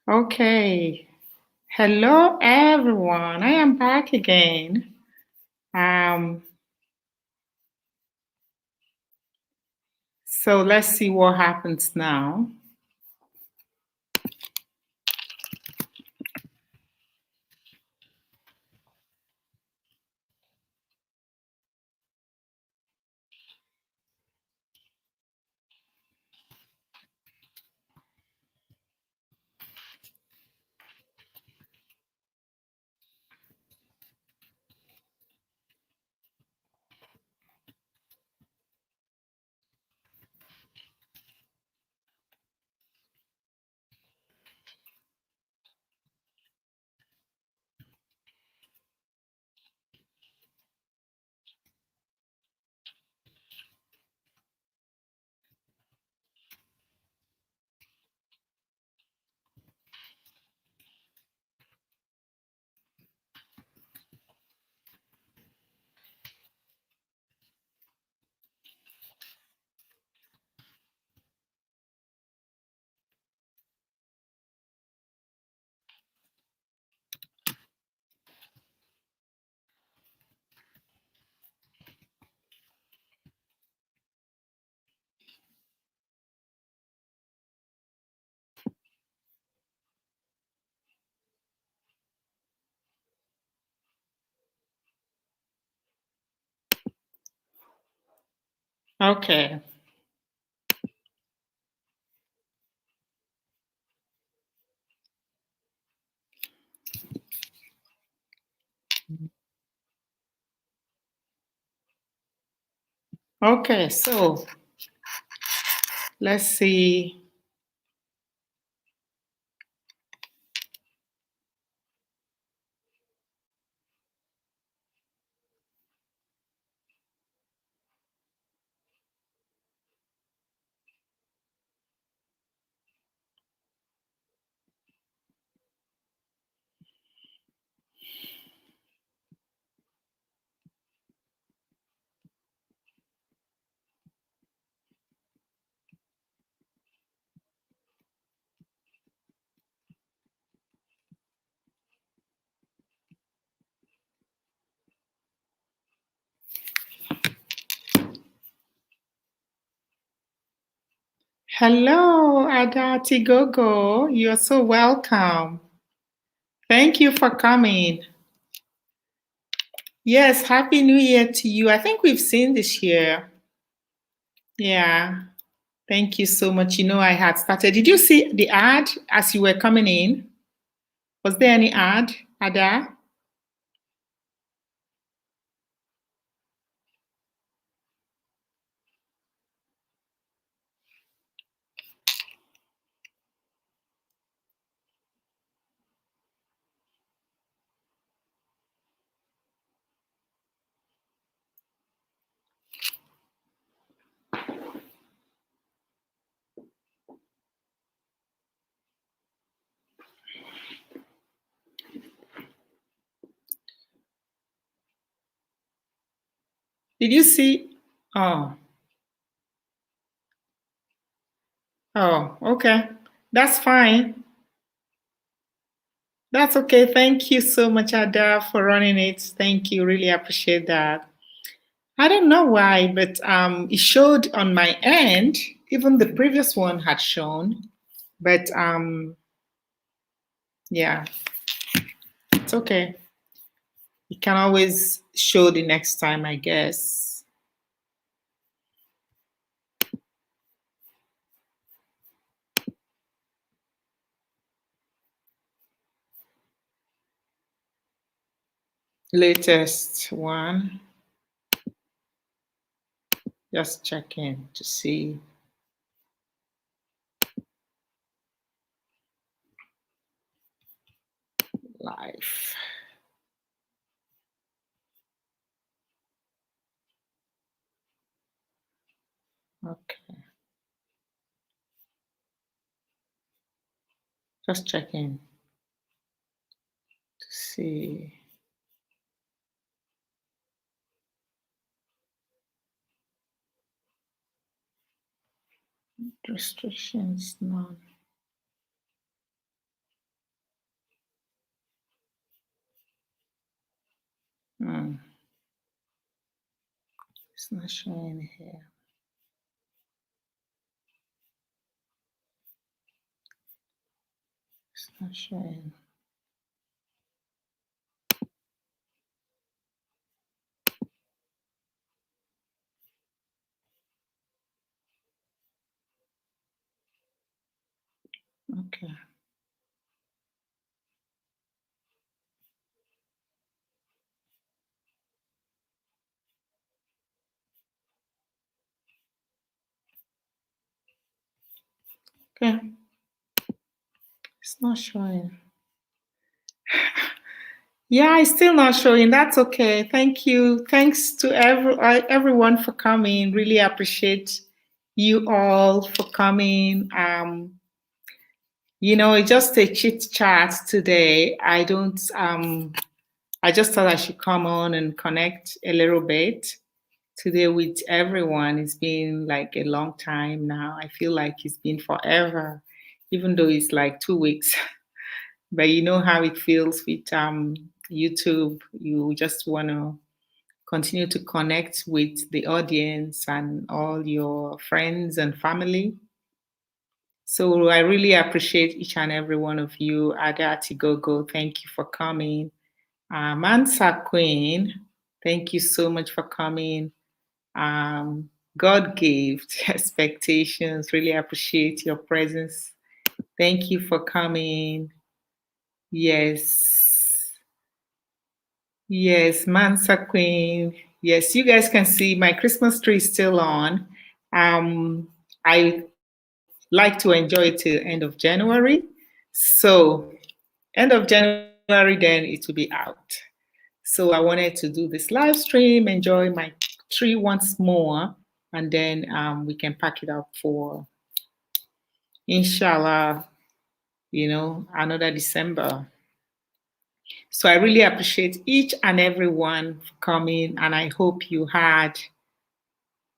Okay. Hello, everyone. I am back again. Um, so let's see what happens now. Okay. Okay, so let's see. Hello, Adati Gogo. You're so welcome. Thank you for coming. Yes, Happy New Year to you. I think we've seen this year. Yeah. Thank you so much. I had started. Did you see the ad as you were coming in? Was there any ad, Ada? Did you see? Oh, okay. That's fine. That's okay. Thank you so much, Ada, for running it. Thank you. Really appreciate that. I don't know why, but it showed on my end. Even the previous one had shown, but yeah, it's okay. You can always show the next time, I guess. Latest one. Just checking to see. Live. Okay. Just checking to see. Restrictions none. It's not showing here. It's not showing. Okay. Okay. It's not showing. Yeah, it's still not showing. That's okay. Thank you. Thanks to everyone for coming. Really appreciate you all for coming. It's just a chit chat today. I just thought I should come on and connect a little bit today with everyone. It's been like a long time now. I feel like it's been forever, even though it's like 2 weeks. But you know how it feels with YouTube. You just want to continue to connect with the audience and all your friends and family. So I really appreciate each and every one of you. Agati Gogo, thank you for coming. Mansa Queen, thank you so much for coming. God gave expectations. Really appreciate your presence. Thank you for coming. Yes. Yes, Mansa Queen. Yes, you guys can see my Christmas tree is still on. I like to enjoy it till end of January. So end of January, then it will be out. So I wanted to do this live stream, enjoy my tree once more, and then we can pack it up for, inshallah, another December. So I really appreciate each and every one for coming, and I hope you had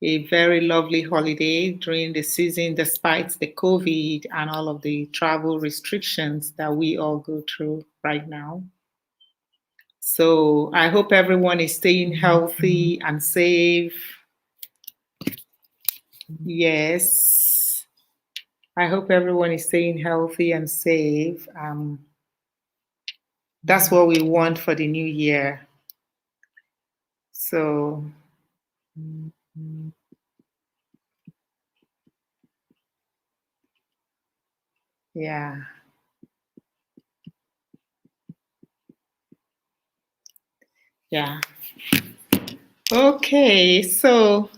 a very lovely holiday during the season, despite the COVID and all of the travel restrictions that we all go through right now. So I hope everyone is staying healthy and safe. Yes. I hope everyone is staying healthy and safe. That's what we want for the new year. So, yeah. Yeah. Okay. So,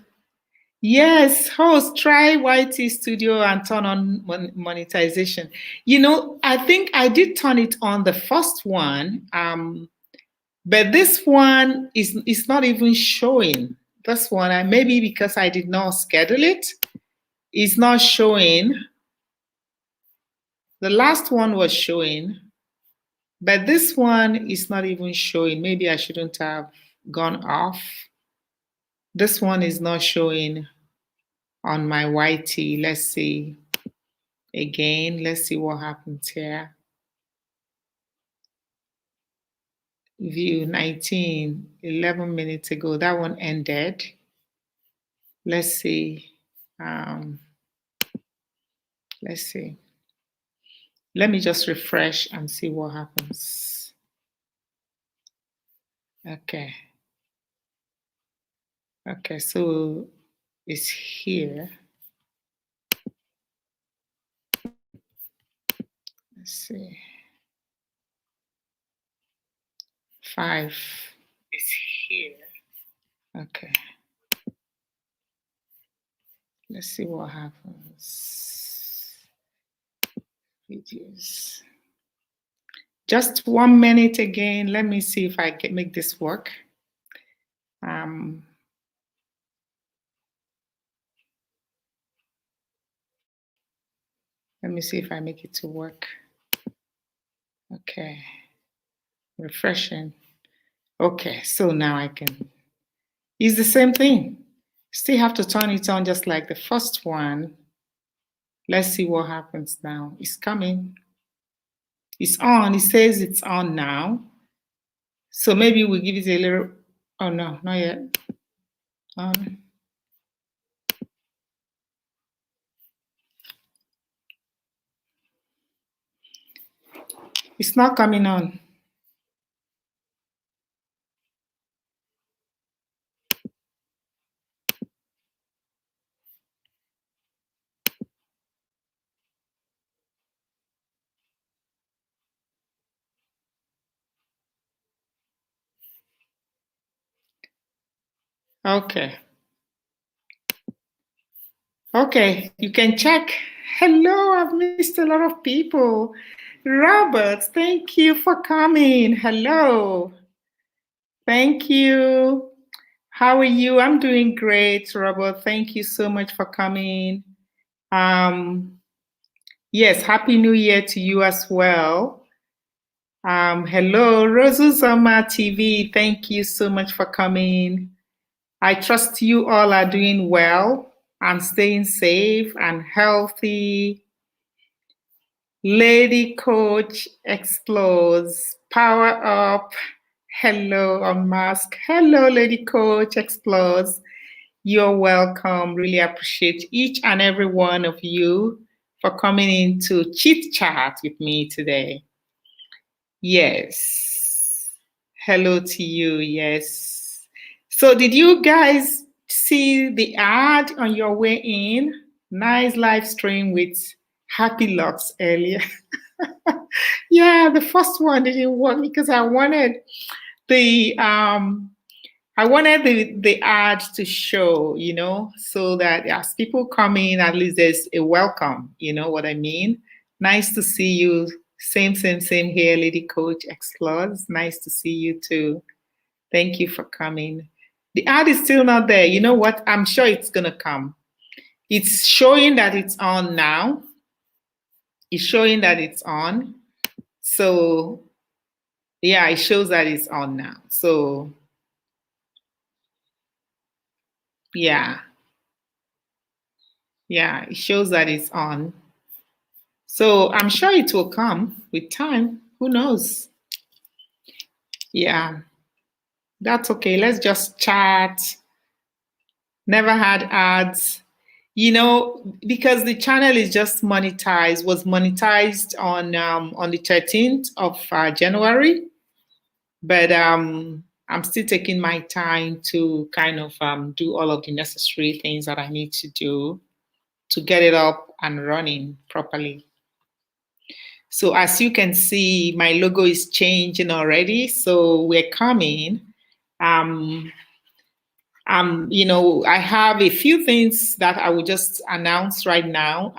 yes, host, try YT Studio and turn on monetization. I think I did turn it on the first one, but this one is not even showing. This one, and maybe because I did not schedule it, it's not showing. The last one was showing, but this one is not even showing. Maybe I shouldn't have gone off. This one is not showing on my YT. Let's see. Again, let's see what happens here. View 19, 11 minutes ago. That one ended. Let's see. Let's see. Let me just refresh and see what happens. Okay. Okay, so it's here. Let's see. 5 is here. Okay. Let's see what happens. Videos. Just 1 minute again. Let me see if I can make this work. Let me see if I make it to work. Okay. Refreshing. Okay, so now I can. It's the same thing. Still have to turn it on just like the first one. Let's see what happens now. It's coming. It's on. It says it's on now. So maybe we'll give it a little Oh no, not yet. It's not coming on. Okay. Okay, you can check. Hello, I've missed a lot of people. Robert, thank you for coming. Hello. Thank you. How are you? I'm doing great, Robert. Thank you so much for coming. Um, yes, Happy New Year to you as well. Hello, Rosuzoma TV. Thank you so much for coming. I trust you all are doing well and staying safe and healthy. Lady Coach Explodes. Power up. Hello, Unmask. Hello, Lady Coach Explodes. You're welcome. Really appreciate each and every one of you for coming in to chit chat with me today. Yes. Hello to you. Yes. So, did you guys see the ad on your way in? Nice live stream with Happy Locks earlier. Yeah, the first one didn't work because the um I wanted the ad to show, so that as people come in, at least there's a welcome, you know what I mean? Nice to see you. Same here, Lady Coach Explores. Nice to see you too. Thank you for coming. The ad is still not there. You know what? I'm sure it's gonna come. It's showing that it's on now. It's showing that it's on. So yeah, it shows that it's on now. So yeah, yeah, it shows that it's on. So I'm sure it will come with time. Who knows? Yeah, that's okay. Let's just chat. Never had ads. Because the channel is just monetized, was monetized on the 13th of January, but I'm still taking my time to kind of do all of the necessary things that I need to do to get it up and running properly. So as you can see, my logo is changing already. So we're coming. Um, I have a few things that I will just announce right now.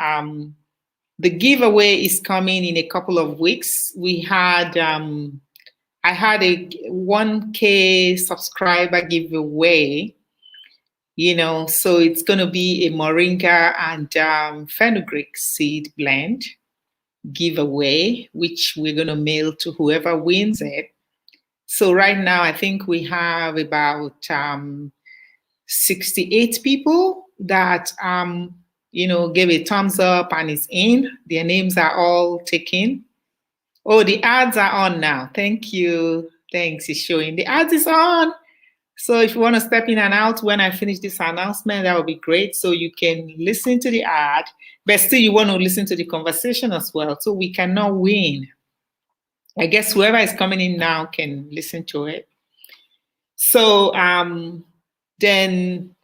The giveaway is coming in a couple of weeks. I had a 1K subscriber giveaway, so it's going to be a moringa and fenugreek seed blend giveaway, which we're going to mail to whoever wins it. So right now, I think we have about 68 people that gave a thumbs up and is in. Their names are all taken. Oh, the ads are on now. Thank you. Thanks. It's showing. The ads is on. So if you want to step in and out when I finish this announcement, that would be great. So you can listen to the ad, but still you want to listen to the conversation as well. So we cannot win. I guess whoever is coming in now can listen to it. So then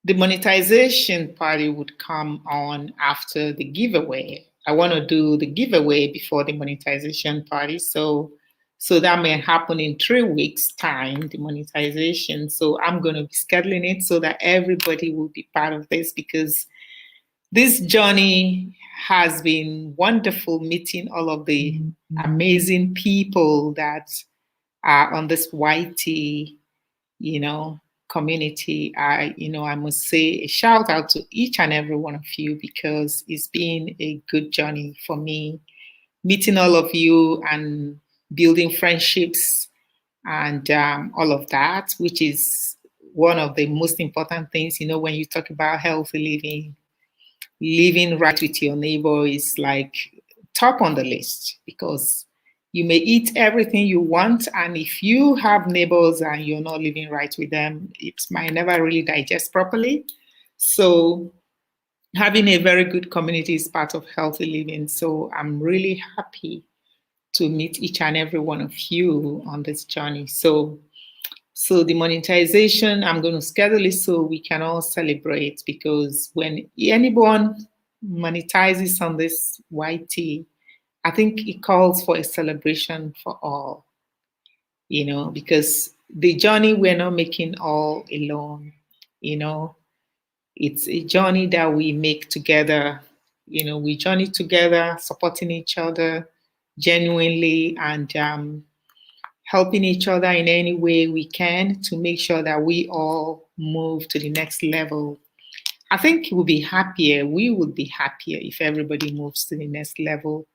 the monetization party would come on after the giveaway. I want to do the giveaway before the monetization party. So that may happen in 3 weeks' time, the monetization. So I'm going to be scheduling it so that everybody will be part of this, because this journey has been wonderful, meeting all of the amazing people that are on this YT, community. I must say a shout out to each and every one of you, because it's been a good journey for me, meeting all of you and building friendships and all of that, which is one of the most important things. When you talk about healthy living right with your neighbor is like top on the list, because You may eat everything you want, and if you have neighbors and you're not living right with them, it might never really digest properly. So having a very good community is part of healthy living. So I'm really happy to meet each and every one of you on this journey. So the monetization, I'm going to schedule it so we can all celebrate, because when anyone monetizes on this YT, I think it calls for a celebration for all, because the journey we're not making all alone, it's a journey that we make together. We journey together, supporting each other genuinely, and helping each other in any way we can to make sure that we all move to the next level. I think we would be happier if everybody moves to the next level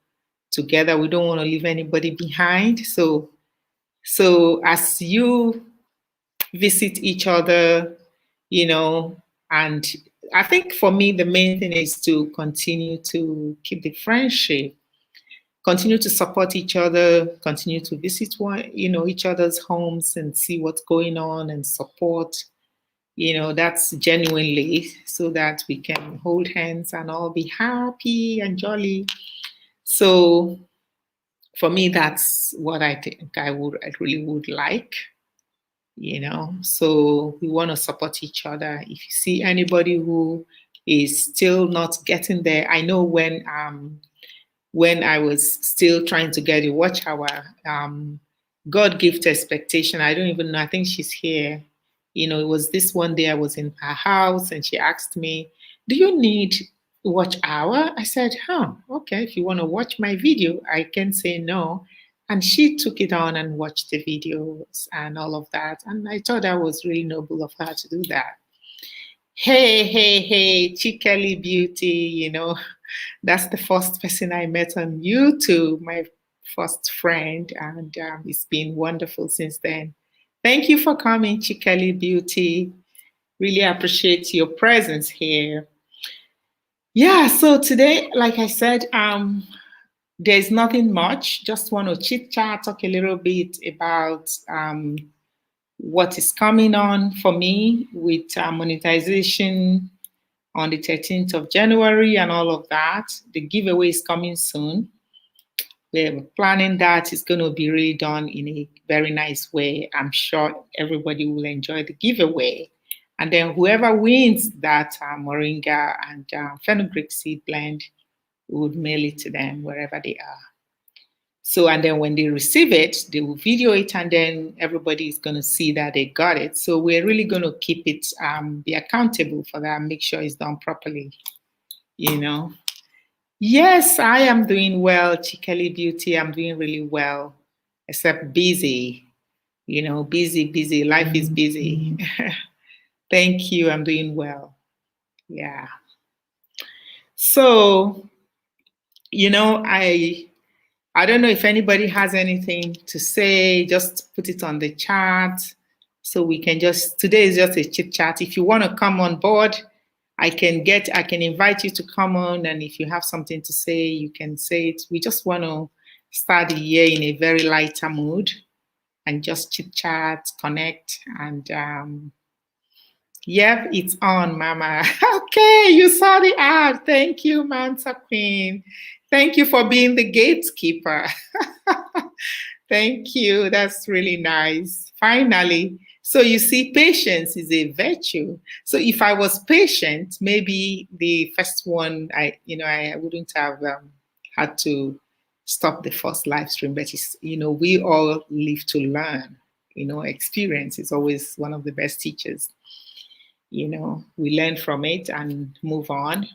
together. We don't want to leave anybody behind. So as you visit each other, and I think for me, the main thing is to continue to keep the friendship, continue to support each other, continue to visit each other's homes and see what's going on and support, that's genuinely, so that we can hold hands and all be happy and jolly. So for me, that's what I think I really would like. So we want to support each other. If you see anybody who is still not getting there, I know when I was still trying to get a watch hour, God gift expectation, I don't even know, I think she's here. It was this one day I was in her house and she asked me, do you need watch hour? I said, okay, if you want to watch my video, I can say no. And she took it on and watched the videos and all of that. And I thought that was really noble of her to do that. Hey, Chikeli Beauty, that's the first person I met on YouTube, my first friend, and it's been wonderful since then. Thank you for coming, Chikeli Beauty. Really appreciate your presence here. Yeah, so today, like I said, there's nothing much. Just want to chit chat, talk a little bit about what is coming on for me with monetization on the 13th of January and all of that. The giveaway is coming soon. We're planning that. It's going to be really done in a very nice way. I'm sure everybody will enjoy the giveaway. And then whoever wins that moringa and fenugreek seed blend, we would mail it to them wherever they are. So, and then when they receive it, they will video it, and then everybody is going to see that they got it. So we're really going to keep it, be accountable for that, make sure it's done properly, Yes, I am doing well, Chikeli Beauty. I'm doing really well, except busy, busy. Life is busy. Thank you. I'm doing well. Yeah. So, I don't know if anybody has anything to say. Just put it on the chat so we can today is just a chit chat. If you want to come on board, I can invite you to come on, and if you have something to say, you can say it. We just want to start the year in a very lighter mood and just chit chat, connect, and yep, it's on, Mama. Okay, you saw the ad. Thank you, Mansa Queen. Thank you for being the gatekeeper. Thank you. That's really nice. Finally. So you see, patience is a virtue. So if I was patient, maybe the first one, I wouldn't have had to stop the first live stream. But we all live to learn. Experience is always one of the best teachers. We learn from it and move on.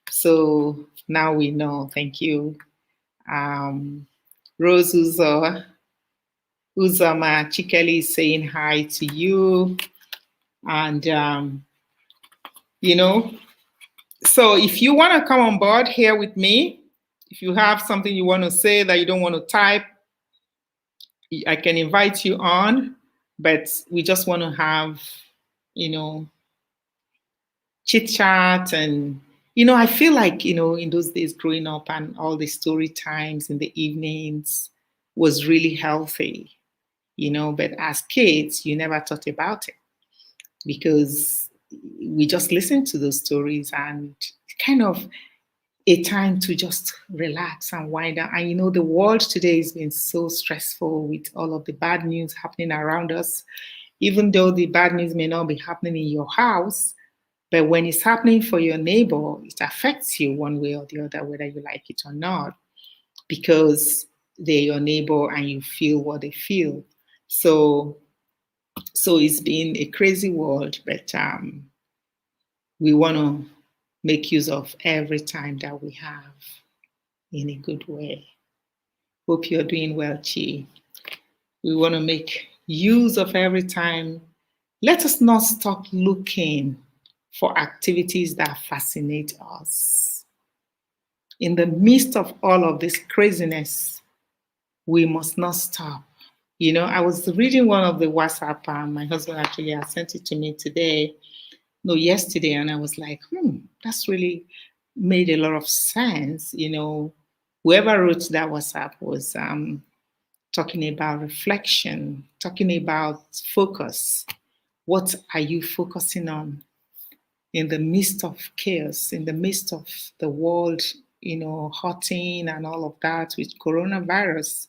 So now we know. Thank you. Rose Uzoma Chikeli is saying hi to you. And, so if you want to come on board here with me, if you have something you want to say that you don't want to type, I can invite you on, but we just want to have, chit chat. And I feel like in those days growing up and all the story times in the evenings, was really healthy, but as kids, you never thought about it because we just listened to those stories and kind of a time to just relax and wind down. And the world today has been so stressful with all of the bad news happening around us. Even though the bad news may not be happening in your house, but when it's happening for your neighbor, it affects you one way or the other, whether you like it or not, because they're your neighbor and you feel what they feel. So it's been a crazy world, but we want to make use of every time that we have in a good way. Hope you're doing well, Chi. We want to make use of every time. Let us not stop looking for activities that fascinate us. In the midst of all of this craziness, we must not stop. I was reading one of the WhatsApp, my husband actually has sent it to me yesterday, and I was like, that's really made a lot of sense. Whoever wrote that WhatsApp was talking about reflection, talking about focus. What are you focusing on in the midst of chaos, in the midst of the world, hurting and all of that with coronavirus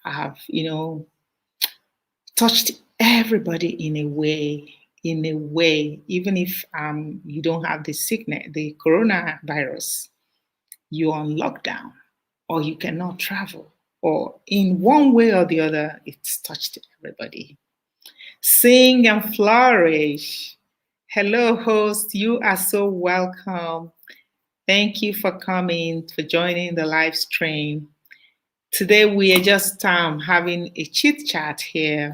have, touched everybody in a way, even if you don't have the sickness, the coronavirus, you're on lockdown or you cannot travel, or in one way or the other, it's touched everybody. Sing and flourish. Hello, host. You are so welcome. Thank you for coming, for joining the live stream. Today, we are just having a chit chat here,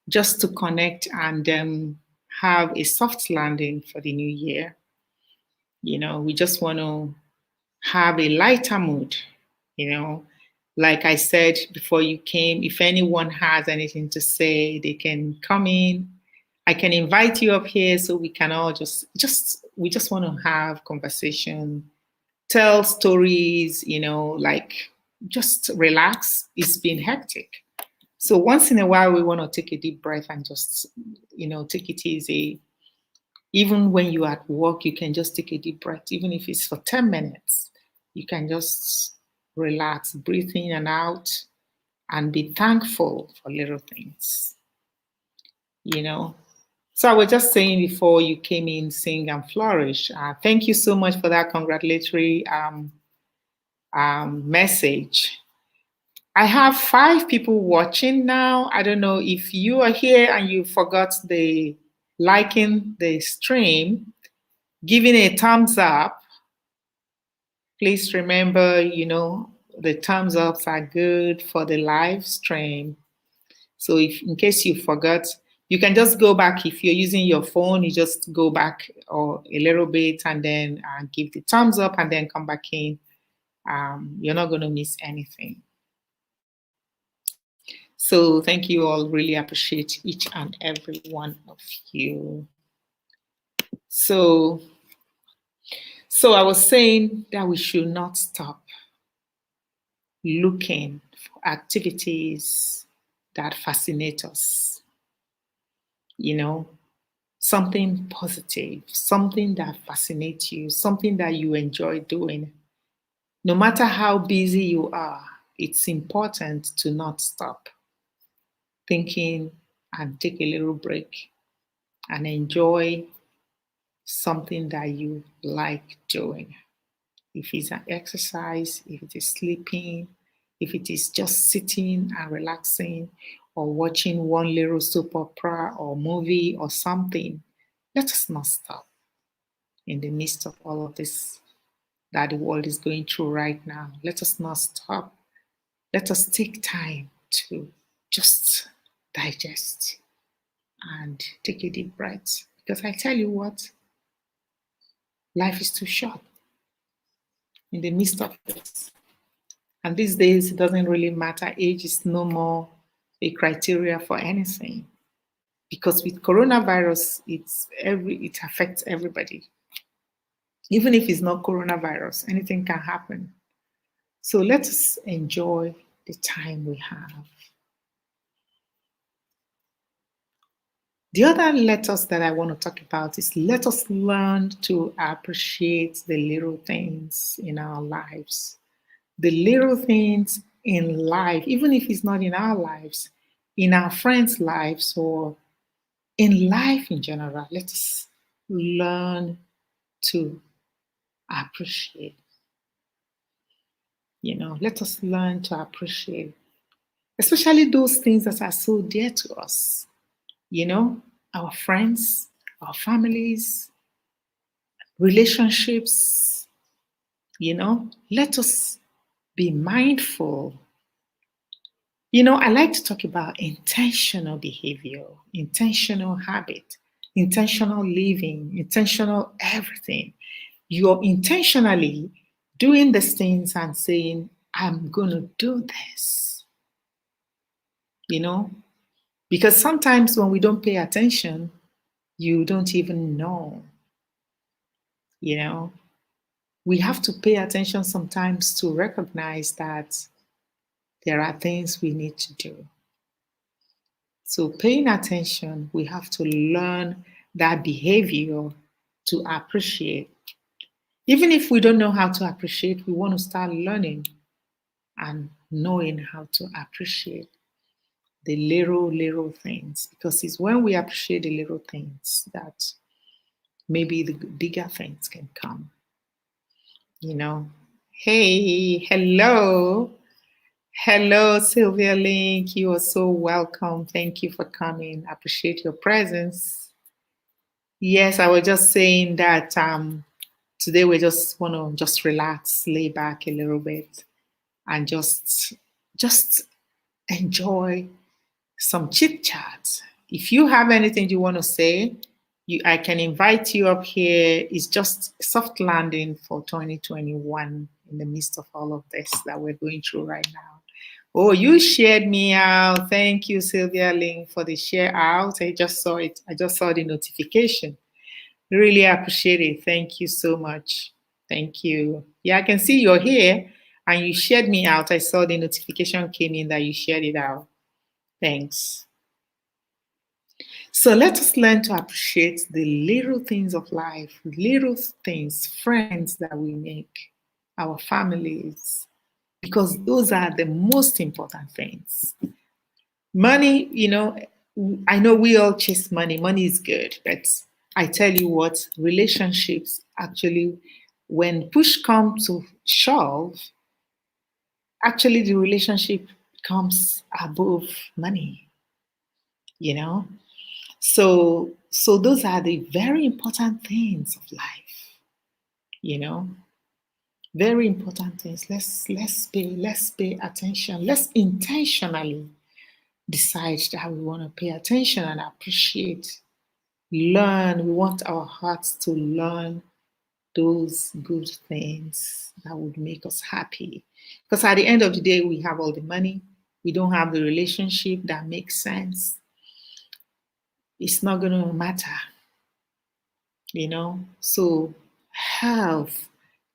just to connect and have a soft landing for the new year. We just want to have a lighter mood, Like I said before you came, if anyone has anything to say, they can come in. I can invite you up here so we can all we just want to have conversation, tell stories, just relax. It's been hectic. So once in a while, we want to take a deep breath and just, take it easy. Even when you're at work, you can just take a deep breath, even if it's for 10 minutes. You can just relax, breathe in and out, and be thankful for little things, So I was just saying before you came in, sing and flourish. Thank you so much for that congratulatory message. I have 5 people watching now. I don't know if you are here and you forgot the liking the stream, giving a thumbs up. Please remember, the thumbs ups are good for the live stream. So if in case you forgot, you can just go back. If you're using your phone, you just go back or a little bit and then give the thumbs up and then come back in. You're not going to miss anything. So thank you all. Really appreciate each and every one of you. So I was saying that we should not stop looking for activities that fascinate us. Something positive, something that fascinates you, something that you enjoy doing. No matter how busy you are, it's important to not stop thinking and take a little break and enjoy something that you like doing. If it's an exercise, if it is sleeping, if it is just sitting and relaxing or watching one little soap opera or movie or something, let us not stop in the midst of all of this that the world is going through right now. Let us not stop. Let us take time to just digest and take a deep breath. Because I tell you what, life is too short in the midst of this. And these days, it doesn't really matter. Age is no more a criteria for anything. Because with coronavirus, it affects everybody. Even if it's not coronavirus, anything can happen. So let us enjoy the time we have. The other letters that I want to talk about is let us learn to appreciate the little things in our lives. The little things in life, even if it's not in our lives, in our friends' lives, or in life in general, let us learn to appreciate. Let us learn to appreciate, especially those things that are so dear to us. Our friends, our families, relationships. Let us be mindful. I like to talk about intentional behavior, intentional habit, intentional living, intentional everything. You're intentionally doing these things and saying, I'm going to do this. Because sometimes when we don't pay attention, you don't even know. We have to pay attention sometimes to recognize that there are things we need to do. So paying attention, we have to learn that behavior to appreciate. Even if we don't know how to appreciate, we want to start learning and knowing how to appreciate the little things, because it's when we appreciate the little things that maybe the bigger things can come. Hey, hello. Hello, Sylvia Link. You are so welcome. Thank you for coming. I appreciate your presence. Yes, I was just saying that today we just want to just relax, lay back a little bit, and just enjoy some chit chat. If you have anything you want to say, I can invite you up here. It's just soft landing for 2021 in the midst of all of this that we're going through right now. Oh, you shared me out. Thank you, Sylvia Ling, for the share out. I just saw it. I just saw the notification. Really appreciate it. Thank you so much. Thank you. Yeah, I can see you're here and you shared me out. I saw the notification came in that you shared it out. Thanks. So let us learn to appreciate the little things of life, little things, friends that we make, our families, because those are the most important things. Money, I know we all chase money. Money is good, but I tell you what, relationships actually, when push comes to shove, actually the relationship comes above money, So those are the very important things of life, very important things. Let's pay attention. Let's intentionally decide that we want to pay attention and appreciate, learn. We want our hearts to learn those good things that would make us happy. Because at the end of the day, we have all the money, we don't have the relationship that makes sense. It's not going to matter, So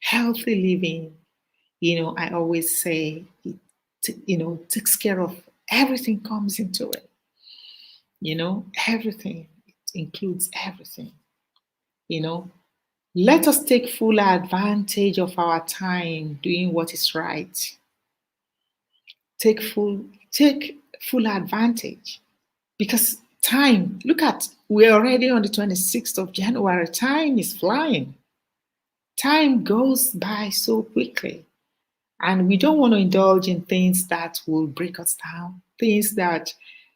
healthy living, I always say, it takes care of everything, comes into it. Everything, it includes everything. Let us take full advantage of our time doing what is right. Take full advantage, because time, look at, we're already on the 26th of January. Time is flying. Time goes by so quickly. And we don't want to indulge in things that will break us down, things that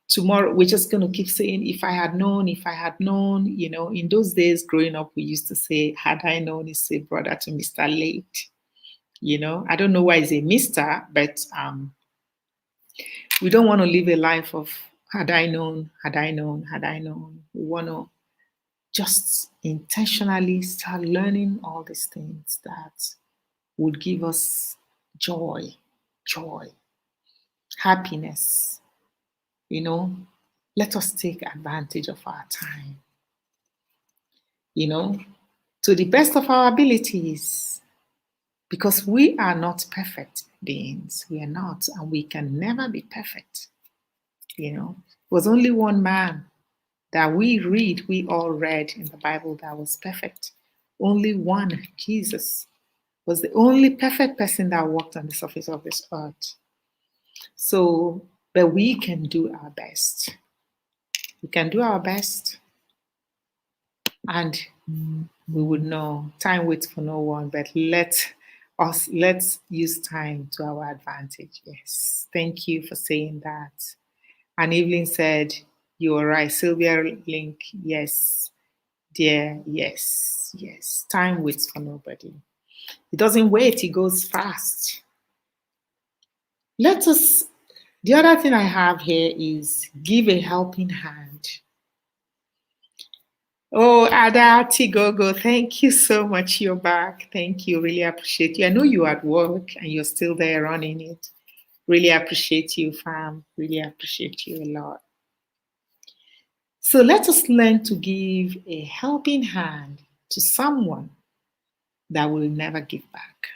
tomorrow we're just going to keep saying, if I had known, in those days growing up, we used to say, had I known, is a brother to Mr. Late. I don't know why it's a Mr., but we don't want to live a life of had I known, had I known, had I known. We want to just intentionally start learning all these things that would give us joy, happiness. Let us take advantage of our time, to the best of our abilities, because we are not perfect. beings. We are not, and we can never be perfect. You know, it was only one man that we all read in the Bible that was perfect. Only one, Jesus, was the only perfect person that walked on the surface of this earth. So, but we can do our best. We can do our best, and we would know time waits for no one, but let's use time to our advantage. Yes. Thank you for saying that. And Evelyn said, you are right. Sylvia Link, yes. Dear, yes, yes. Time waits for nobody. It doesn't wait, it goes fast. The other thing I have here is give a helping hand. Oh, Ada Tigogo, thank you so much. You're back. Thank you. Really appreciate you. I know you're at work and you're still there running it. Really appreciate you, fam. Really appreciate you a lot. So let us learn to give a helping hand to someone that will never give back.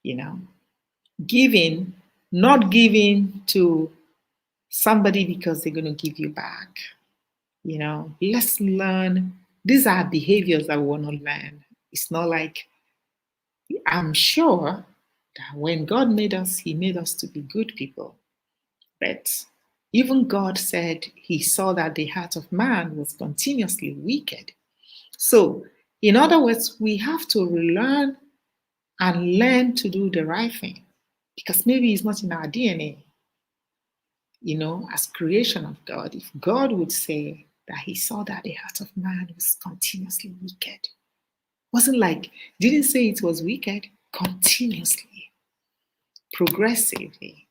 You know, giving, not giving to somebody because they're going to give you back. You know, let's learn. These are behaviors that we want to learn. It's not like, I'm sure that when God made us, He made us to be good people. But even God said He saw that the heart of man was continuously wicked. So, in other words, we have to relearn and learn to do the right thing because maybe it's not in our DNA. You know, as creation of God, if God would say that He saw that the heart of man was continuously wicked, wasn't like, didn't say it was wicked, continuously, progressively,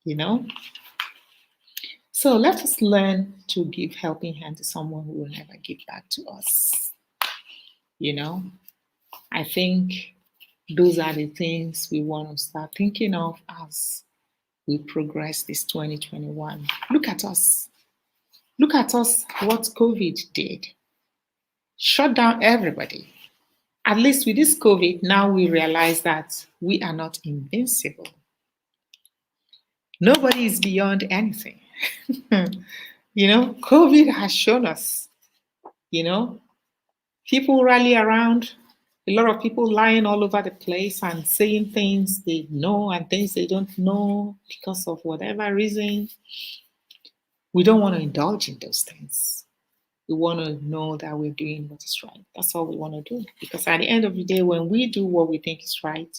you know. So let us learn to give helping hand to someone who will never give back to us. You know, I think those are the things we want to start thinking of as we progress this 2021. Look at us. Look at us, what COVID did. Shut down everybody. At least with this COVID, now we realize that we are not invincible. Nobody is beyond anything. You know, COVID has shown us, you know, people rally around, a lot of people lying all over the place and saying things they know and things they don't know because of whatever reason. We don't want to indulge in those things. We want to know that we're doing what is right. That's all we want to do. Because at the end of the day, when we do what we think is right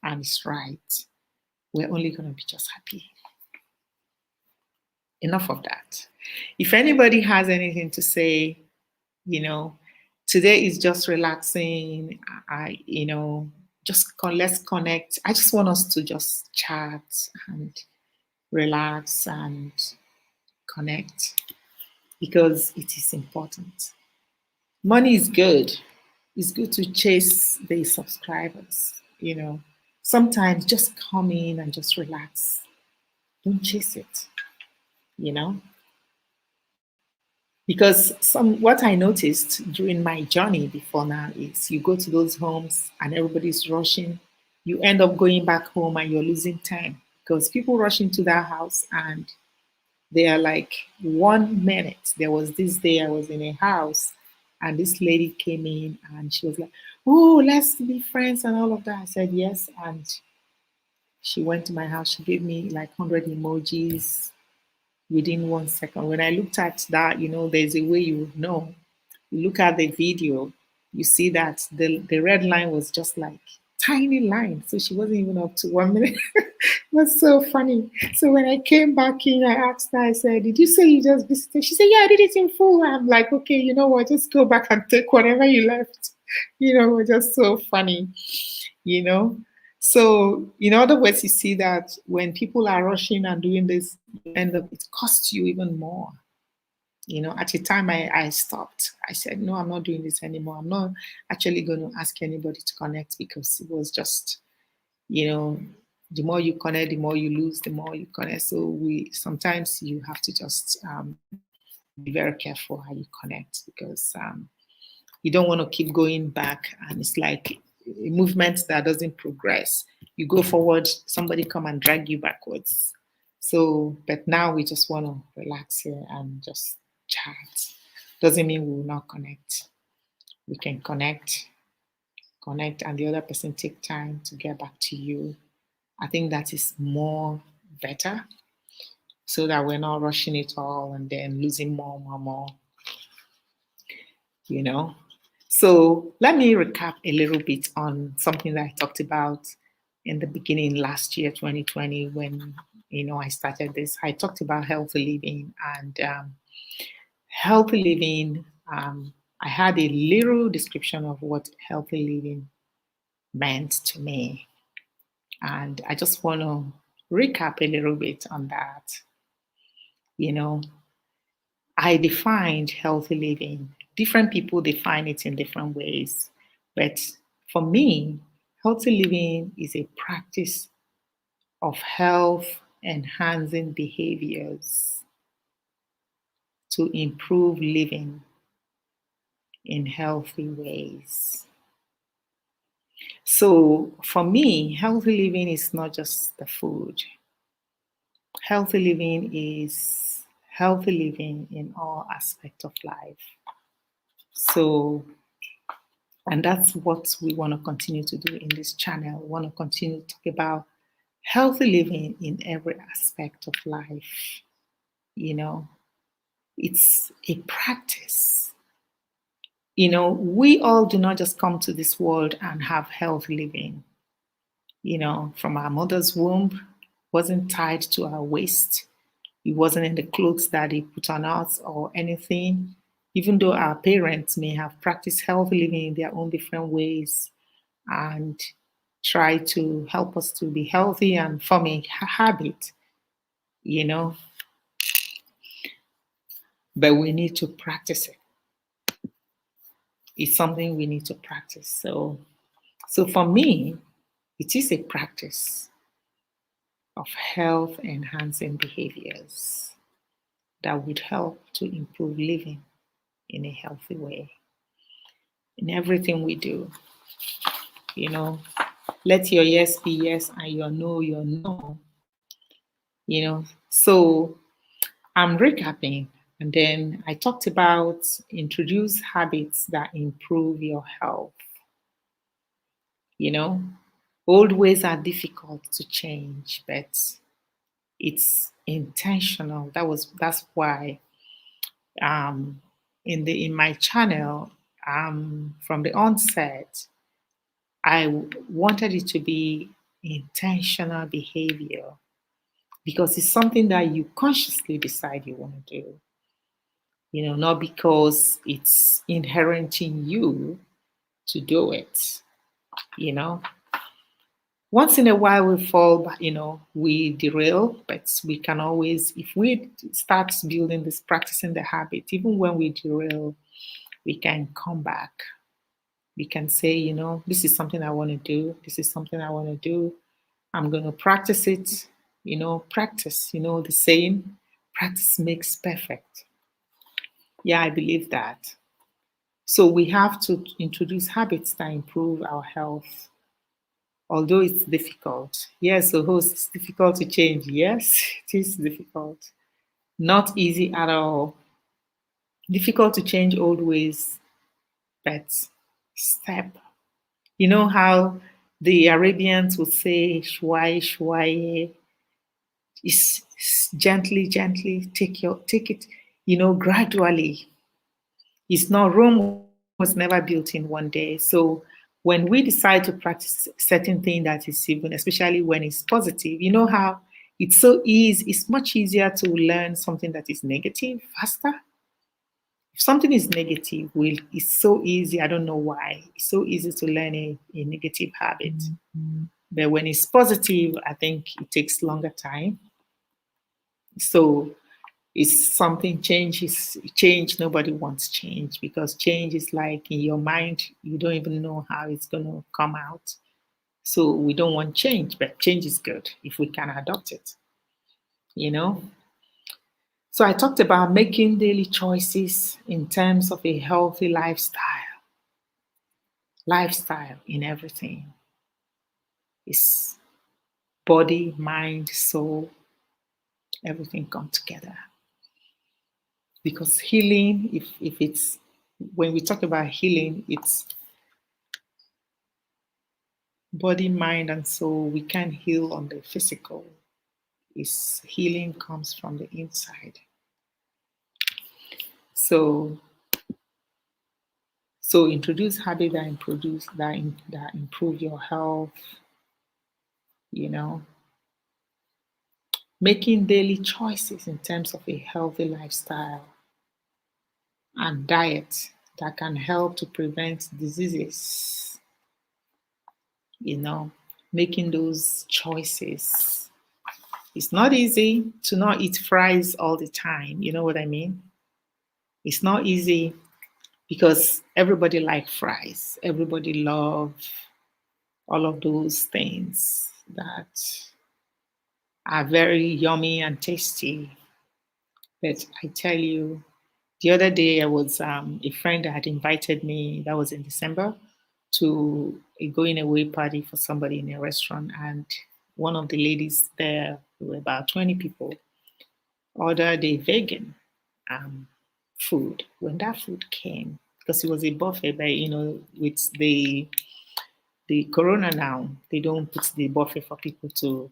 and it's right, we're only going to be just happy. Enough of that. If anybody has anything to say, you know, today is just relaxing. Let's connect. I just want us to just chat and relax and connect because it is important. Money is good. It's good to chase the subscribers, you know. Sometimes just come in and just relax. Don't chase it, you know. Because what I noticed during my journey before now is you go to those homes and everybody's rushing. You end up going back home and you're losing time because people rush into that house and they are like 1 minute. There was this day I was in a house and this lady came in and she was like, oh, let's be friends and all of that. I said yes. And she went to my house. She gave me like 100 emojis within 1 second. When I looked at that, you know, there's a way you would know. You look at the video, you see that the red line was just like tiny line. So she wasn't even up to 1 minute. It was so funny. So when I came back in, I asked her, I said, did you say you just visited? She said, yeah, I did it in full. I'm like, okay, you know what? Just go back and take whatever you left. You know, it was just so funny, you know. So, in other words, you see that when people are rushing and doing this, you end up, it costs you even more. You know, at the time I stopped. I said, no, I'm not doing this anymore. I'm not actually going to ask anybody to connect because it was just, you know, the more you connect, the more you lose, the more you connect. So sometimes you have to just be very careful how you connect because you don't want to keep going back and it's like a movement that doesn't progress. You go forward, somebody come and drag you backwards. So, but now we just want to relax here and just chat. Doesn't mean we will not connect. We can connect, and the other person take time to get back to you. I think that is more better, so that we're not rushing it all and then losing more, you know. So let me recap a little bit on something that I talked about in the beginning last year, 2020, when I started this. I talked about healthy living, and healthy living. I had a little description of what healthy living meant to me, and I just want to recap a little bit on that. I defined healthy living. Different people define it in different ways. But for me, healthy living is a practice of health enhancing behaviors to improve living in healthy ways. So for me, healthy living is not just the food. Healthy living is healthy living in all aspects of life. So, and that's what we want to continue to do in this channel. We want to continue to talk about healthy living in every aspect of life. It's a practice. We all do not just come to this world and have healthy living. From our mother's womb, wasn't tied to our waist. It wasn't in the clothes that they put on us or anything. Even though our parents may have practiced healthy living in their own different ways and try to help us to be healthy and form a habit, but we need to practice it. It's something we need to practice. So for me, it is a practice of health enhancing behaviors that would help to improve living in a healthy way. In everything we do, let your yes be yes and your no. So I'm recapping, and then I talked about introduce habits that improve your health. Old ways are difficult to change, but it's intentional. That's why in my channel, from the onset, I wanted it to be intentional behavior, because it's something that you consciously decide you want to do. Not because it's inherent in you to do it. Once in a while we fall, we derail, but we can always, if we start building this, practicing the habit, even when we derail, we can come back. We can say, this is something I want to do. This is something I want to do. I'm going to practice it. Practice, the saying, practice makes perfect. Yeah, I believe that. So we have to introduce habits that improve our health, although it's difficult. Yes, so host, it's difficult to change. Yes, it is difficult. Not easy at all. Difficult to change old ways, but step. You know how the Arabians would say, shwai, shwai, is gently, take it, gradually. It's not, Rome was never built in one day. So when we decide to practice certain thing that is even, especially when it's positive, you know how it's so easy, it's much easier to learn something that is negative faster. If something is negative, it's so easy, I don't know why, it's so easy to learn a negative habit. Mm-hmm. But when it's positive, I think it takes longer time. So it's something, change, nobody wants change, because change is like in your mind, you don't even know how it's going to come out. So we don't want change, but change is good if we can adopt it, So I talked about making daily choices in terms of a healthy lifestyle. lifestyle in everything. It's body, mind, soul, everything come together. Because healing, if it's when we talk about healing, it's body, mind, and soul. We can heal on the physical. It's healing comes from the inside. So introduce habits that improve your health, you know, making daily choices in terms of a healthy lifestyle and diet that can help to prevent diseases, making those choices. It's not easy to not eat fries all the time. You know what I mean? It's not easy because everybody like fries. Everybody love all of those things that are very yummy and tasty. But I tell you, the other day I was a friend that had invited me, that was in December, to a going away party for somebody in a restaurant. And one of the ladies there, there were about 20 people, ordered a vegan um, food. When that food came, because it was a buffet, but with the corona now, they don't put the buffet for people to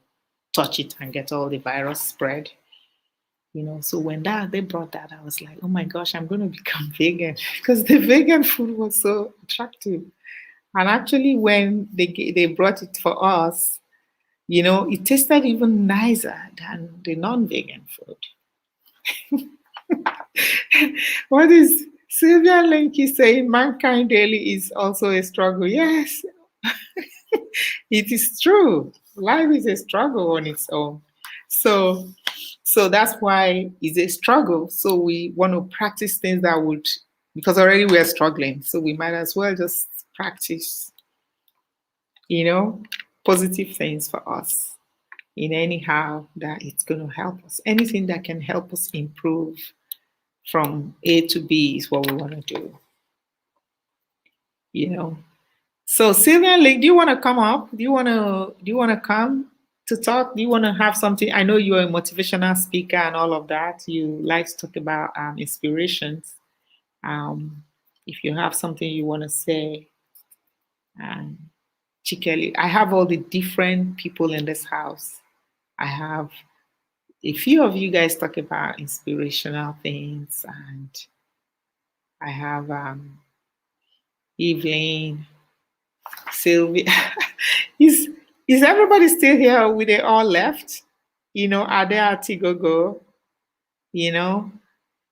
touch it and get all the virus spread. So when they brought that, I was like, oh my gosh, I'm going to become vegan because the vegan food was so attractive. And actually, when they brought it for us, it tasted even nicer than the non-vegan food. What is Sylvia Linky saying? Mankind daily is also a struggle. Yes, it is true. Life is a struggle on its own. So that's why it's a struggle. So we want to practice things that would, because already we're struggling. So we might as well just practice, positive things for us in anyhow that it's going to help us. Anything that can help us improve from A to B is what we want to do. So Sylvia Lake, do you want to come up? Do you want to come to talk? Do you want to have something? I know you're a motivational speaker and all of that. You like to talk about inspirations. If you have something you want to say, Chikeli, I have all the different people in this house. I have a few of you guys talk about inspirational things, and I have Evelyn, Sylvia. is everybody still here? Or they all left? Are they at Tigogo?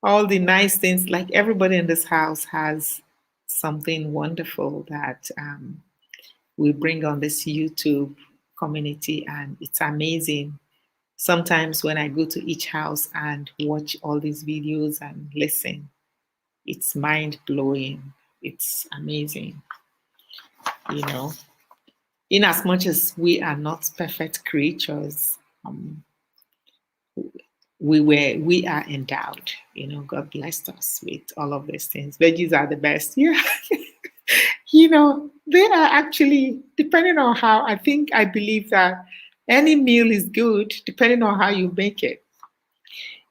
All the nice things. Like everybody in this house has something wonderful that we bring on this YouTube community, and it's amazing. Sometimes when I go to each house and watch all these videos and listen, it's mind blowing. It's amazing. In as much as we are not perfect creatures, we are endowed. God blessed us with all of these things. Veggies are the best. Yeah. They are actually, depending on how, I believe that any meal is good depending on how you make it.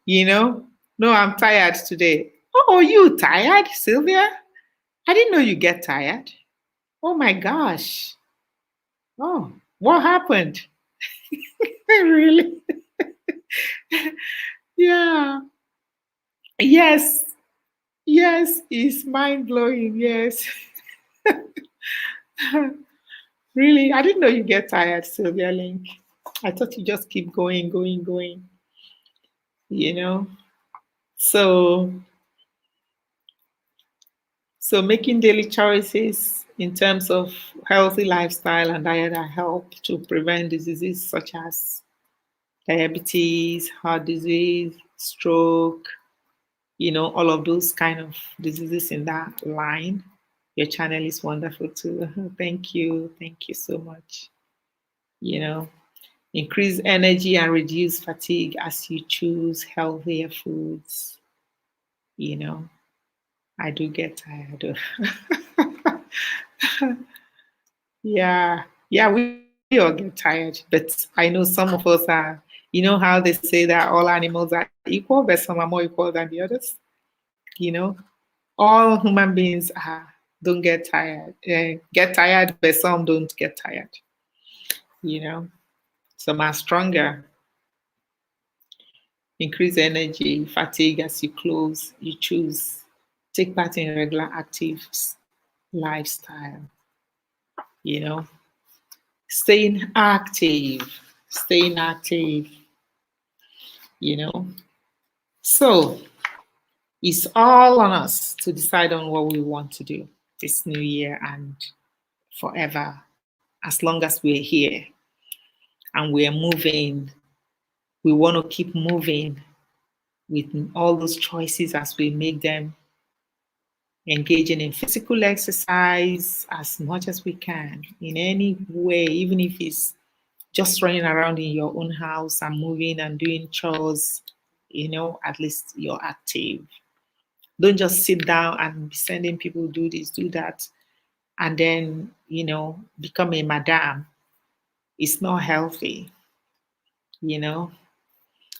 No, I'm tired today. Oh, you tired, Sylvia? I didn't know you get tired. Oh my gosh. Oh, what happened? Really? Yeah. Yes. Yes, it's mind blowing. Yes. Really? I didn't know you get tired, Sylvia Link. I thought you just keep going, going, going. So making daily choices in terms of healthy lifestyle and diet that help to prevent diseases such as diabetes, heart disease, stroke, all of those kind of diseases in that line. Your channel is wonderful too. Thank you. Thank you so much. Increase energy and reduce fatigue as you choose healthier foods. I do get tired. Yeah, yeah, we all get tired, but I know some of us are, you know how they say that all animals are equal, but some are more equal than the others. You know, all human beings are don't get tired, but some don't get tired. You know, some are stronger, increase energy, fatigue as you choose, take part in regular active lifestyle. You know, staying active, staying active. You know, so it's all on us to decide on what we want to do this new year and forever, as long as we're here and we're moving. We want to keep moving with all those choices as we make them, engaging in physical exercise as much as we can in any way, even if it's just running around in your own house and moving and doing chores, at least you're active. Don't just sit down and be sending people do this, do that, and then, become a madam. It's not healthy, you know,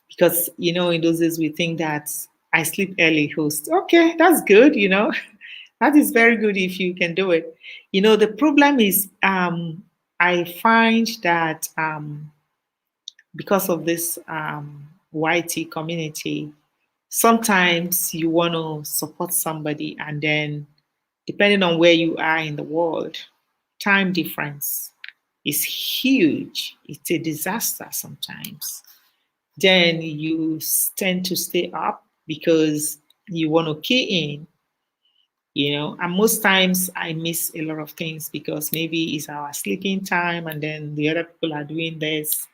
because, in those days we think that I sleep early host. Okay, that's good, that is very good if you can do it. The problem is I find that because of this YT community, sometimes you want to support somebody, and then depending on where you are in the world, time difference is huge. It's a disaster sometimes. Then you tend to stay up because you want to key in, and most times I miss a lot of things because maybe it's our sleeping time and then the other people are doing this.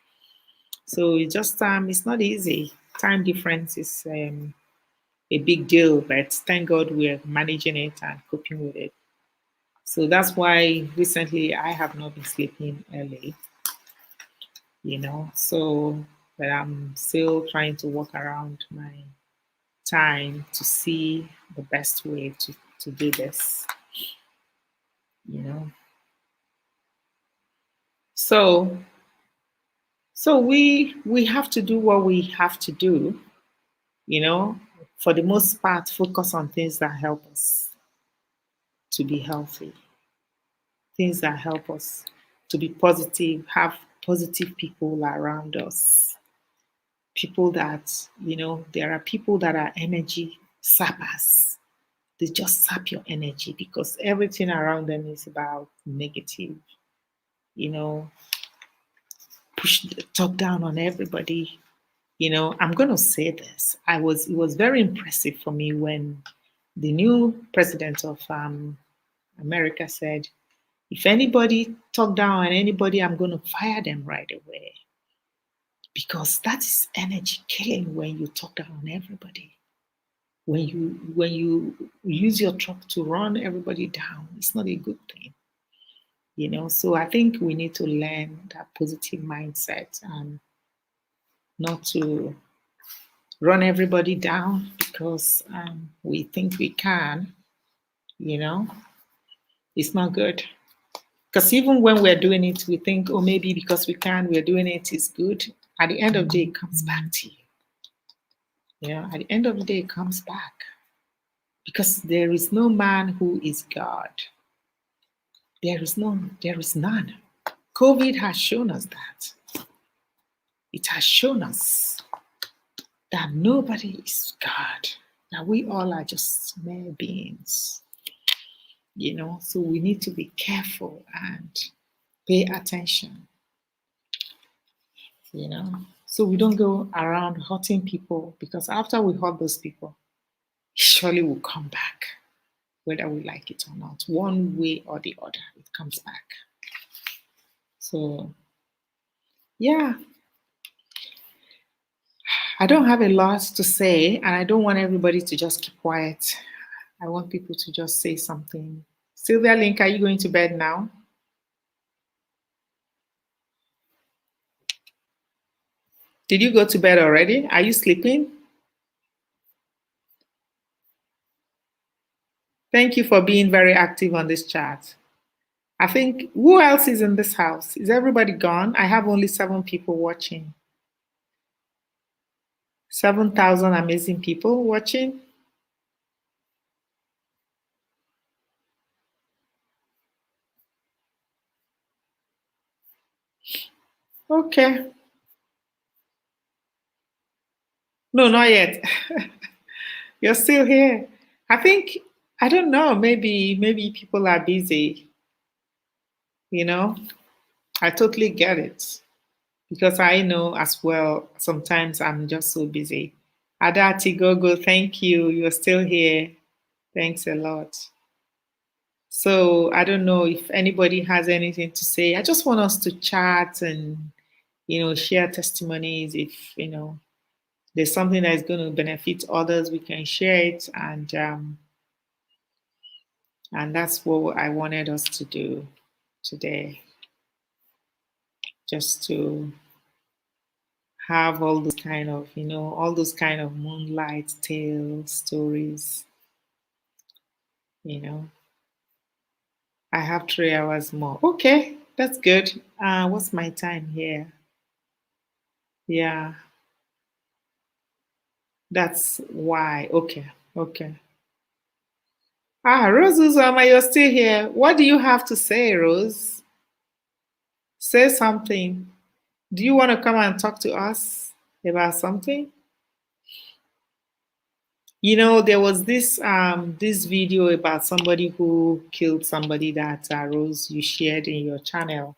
So it's not easy. Time difference is a big deal, but thank God we're managing it and coping with it. So that's why recently I have not been sleeping early, so, but I'm still trying to work around my time to see the best way to do this, you know. So we have to do what we have to do, you know, for the most part, focus on things that help us to be healthy, things that help us to be positive, have positive people around us. People that, there are people that are energy sappers. They just sap your energy because everything around them is about negative, you know, push the top down on everybody. I'm going to say this. It was very impressive for me when the new president of America said, if anybody talk down on anybody, I'm going to fire them right away. Because that is energy killing when you talk down on everybody. When you use your truck to run everybody down, it's not a good thing. So I think we need to learn that positive mindset and not to run everybody down because we think we can. you know it's not good, because even when we're doing it, we think, oh, maybe because we can, we're doing it is good. At the end of the day, it comes back to you. At the end of the day, it comes back, because there is no man who is God. There is none. COVID has shown us that. It has shown us that nobody is God, that we all are just mere beings. So we need to be careful and pay attention, so we don't go around hurting people, because after we hurt those people, it surely will come back, whether we like it or not. One way or the other, it comes back. So, yeah, I don't have a lot to say, and I don't want everybody to just keep quiet. I want people to just say something. Sylvia Link, are you going to bed now? Did you go to bed already? Are you sleeping? Thank you for being very active on this chat. I think, who else is in this house? Is everybody gone? I have only 7 people watching. 7,000 amazing people watching. Okay. No, not yet. You're still here. I think, I don't know, maybe people are busy, you know? I totally get it because I know as well sometimes I'm just so busy. Adati Gogo, thank you. You're still here. Thanks a lot. So I don't know if anybody has anything to say. I just want us to chat and share testimonies. If there's something that is going to benefit others, we can share it, and that's what I wanted us to do today, just to have all those kind of moonlight tales, stories. You know, I have 3 hours more. Okay, that's good. What's my time here? Yeah, that's why. Okay, okay. Rose Uzoma, you're still here. What do you have to say, Rose? Say something. Do you want to come and talk to us about something? There was this video about somebody who killed somebody that Rose you shared in your channel.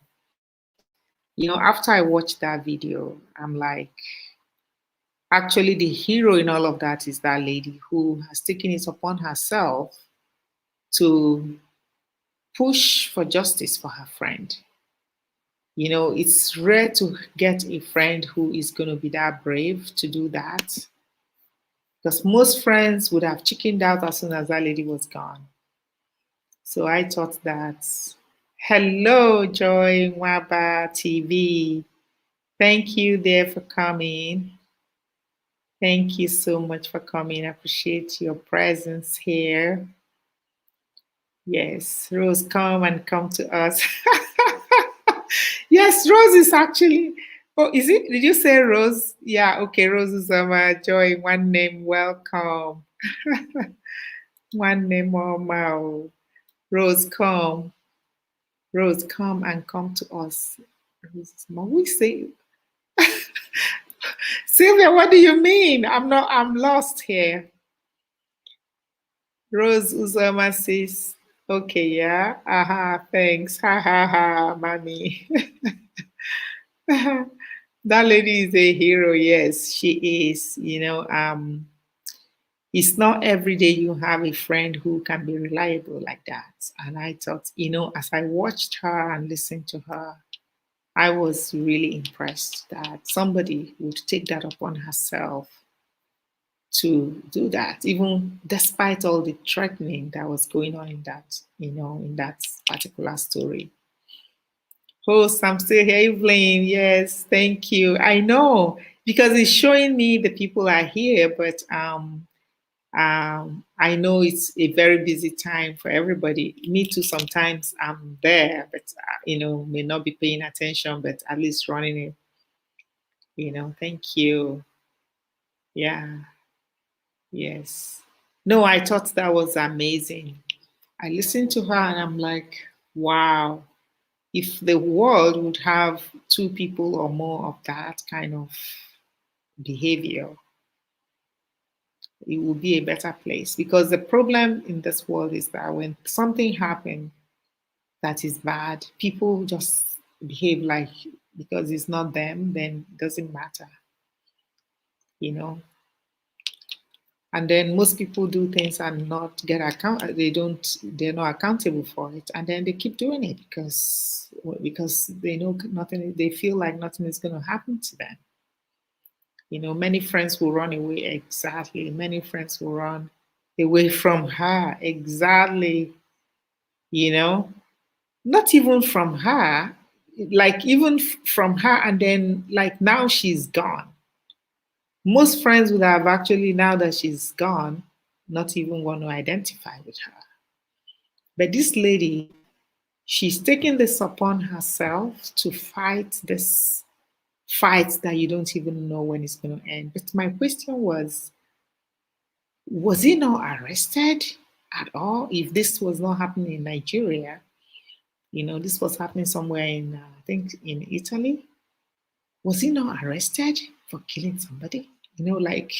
After I watched that video, I'm like, actually, the hero in all of that is that lady who has taken it upon herself to push for justice for her friend. It's rare to get a friend who is going to be that brave to do that because most friends would have chickened out as soon as that lady was gone. So I thought that, hello, Joy Waba TV. Thank you there for coming. Thank you so much for coming. I appreciate your presence here. Yes, Rose, come to us. Yes, Rose is actually. Oh, is it? Did you say Rose? Yeah, okay. Rose Uzama, Joy, one name, welcome. One name, Mama. Rose, come. Rose, come to us. Rose, we say, Sylvia, what do you mean? I'm lost here. Rose Uzama says, okay, yeah. Aha, thanks. Ha ha ha, mommy. That lady is a hero. Yes, she is. It's not every day you have a friend who can be reliable like that. And I thought, as I watched her and listened to her, I was really impressed that somebody would take that upon herself to do that, even despite all the threatening that was going on in that particular story. Host, I'm still here, Evelyn. Yes, thank you. I know because it's showing me the people are here, but I know it's a very busy time for everybody. Me too. Sometimes I'm there, but may not be paying attention, but at least running it. Thank you. Yeah. Yes. No, I thought that was amazing. I listened to her and I'm like, wow. If the world would have 2 people or more of that kind of behavior, it would be a better place. Because the problem in this world is that when something happens that is bad, people just behave like because it's not them, then it doesn't matter, you know. And then most people do things and not get they're not accountable for it, and then they keep doing it because they know nothing, they feel like nothing is going to happen to them. Many friends will run away. Exactly, many friends will run away from her. Exactly. Not even from her, like even from her, and then like now she's gone. Most friends would have actually, now that she's gone, not even want to identify with her. But this lady, she's taking this upon herself to fight this fight that you don't even know when it's going to end. But my question was he not arrested at all? If this was not happening in Nigeria, this was happening somewhere in, I think, in Italy. Was he not arrested for killing somebody? Like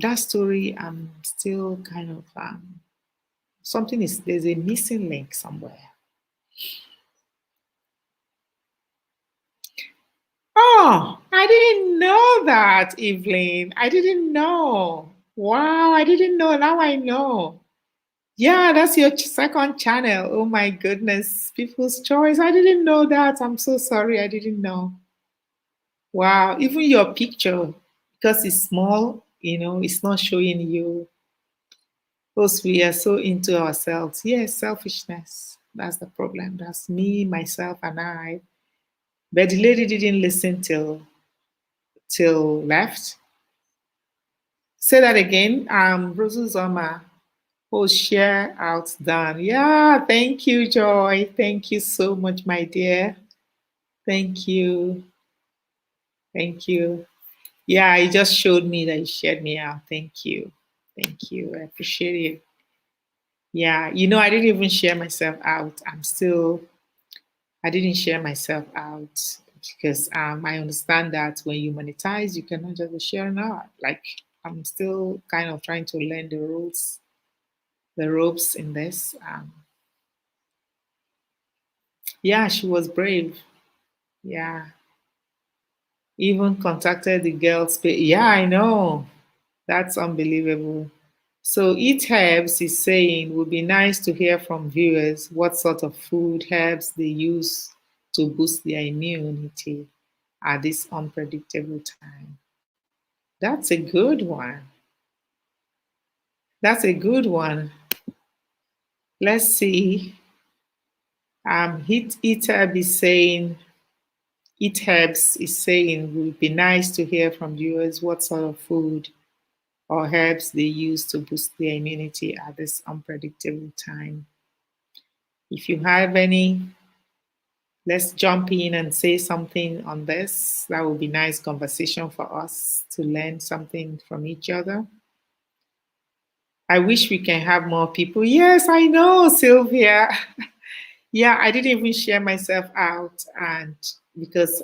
that story, I'm still kind of, there's a missing link somewhere. Oh, I didn't know that, Evelyn. I didn't know. Wow, I didn't know. Now I know. Yeah, that's your second channel. Oh my goodness. People's Choice. I didn't know that. I'm so sorry. I didn't know. Wow. Even your picture, because it's small, it's not showing you. Because we are so into ourselves. Yes, selfishness. That's the problem. That's me, myself, and I. But the lady didn't listen till left. Say that again. Rosuzoma. Oh, share out done. Yeah, thank you, Joy. Thank you so much, my dear. Thank you. Thank you. Yeah, it just showed me that you shared me out. Thank you. Thank you. I appreciate it. Yeah, I didn't even share myself out. I didn't share myself out because I understand that when you monetize, you cannot just be sharing out. Like, I'm still kind of trying to learn the rules, the ropes in this. Yeah, she was brave. Yeah, even contacted the girls. Yeah, I know. That's unbelievable. So, Eat Herbs is saying, would be nice to hear from viewers what sort of food herbs they use to boost their immunity at this unpredictable time. That's a good one. That's a good one. Let's see. Eat Herb is saying, Eat Herbs is saying, would be nice to hear from viewers what sort of food or herbs they use to boost their immunity at this unpredictable time. If you have any, let's jump in and say something on this. That would be nice conversation for us to learn something from each other. I wish we can have more people. Yes, I know, Sylvia. Yeah, I didn't even share myself out, and because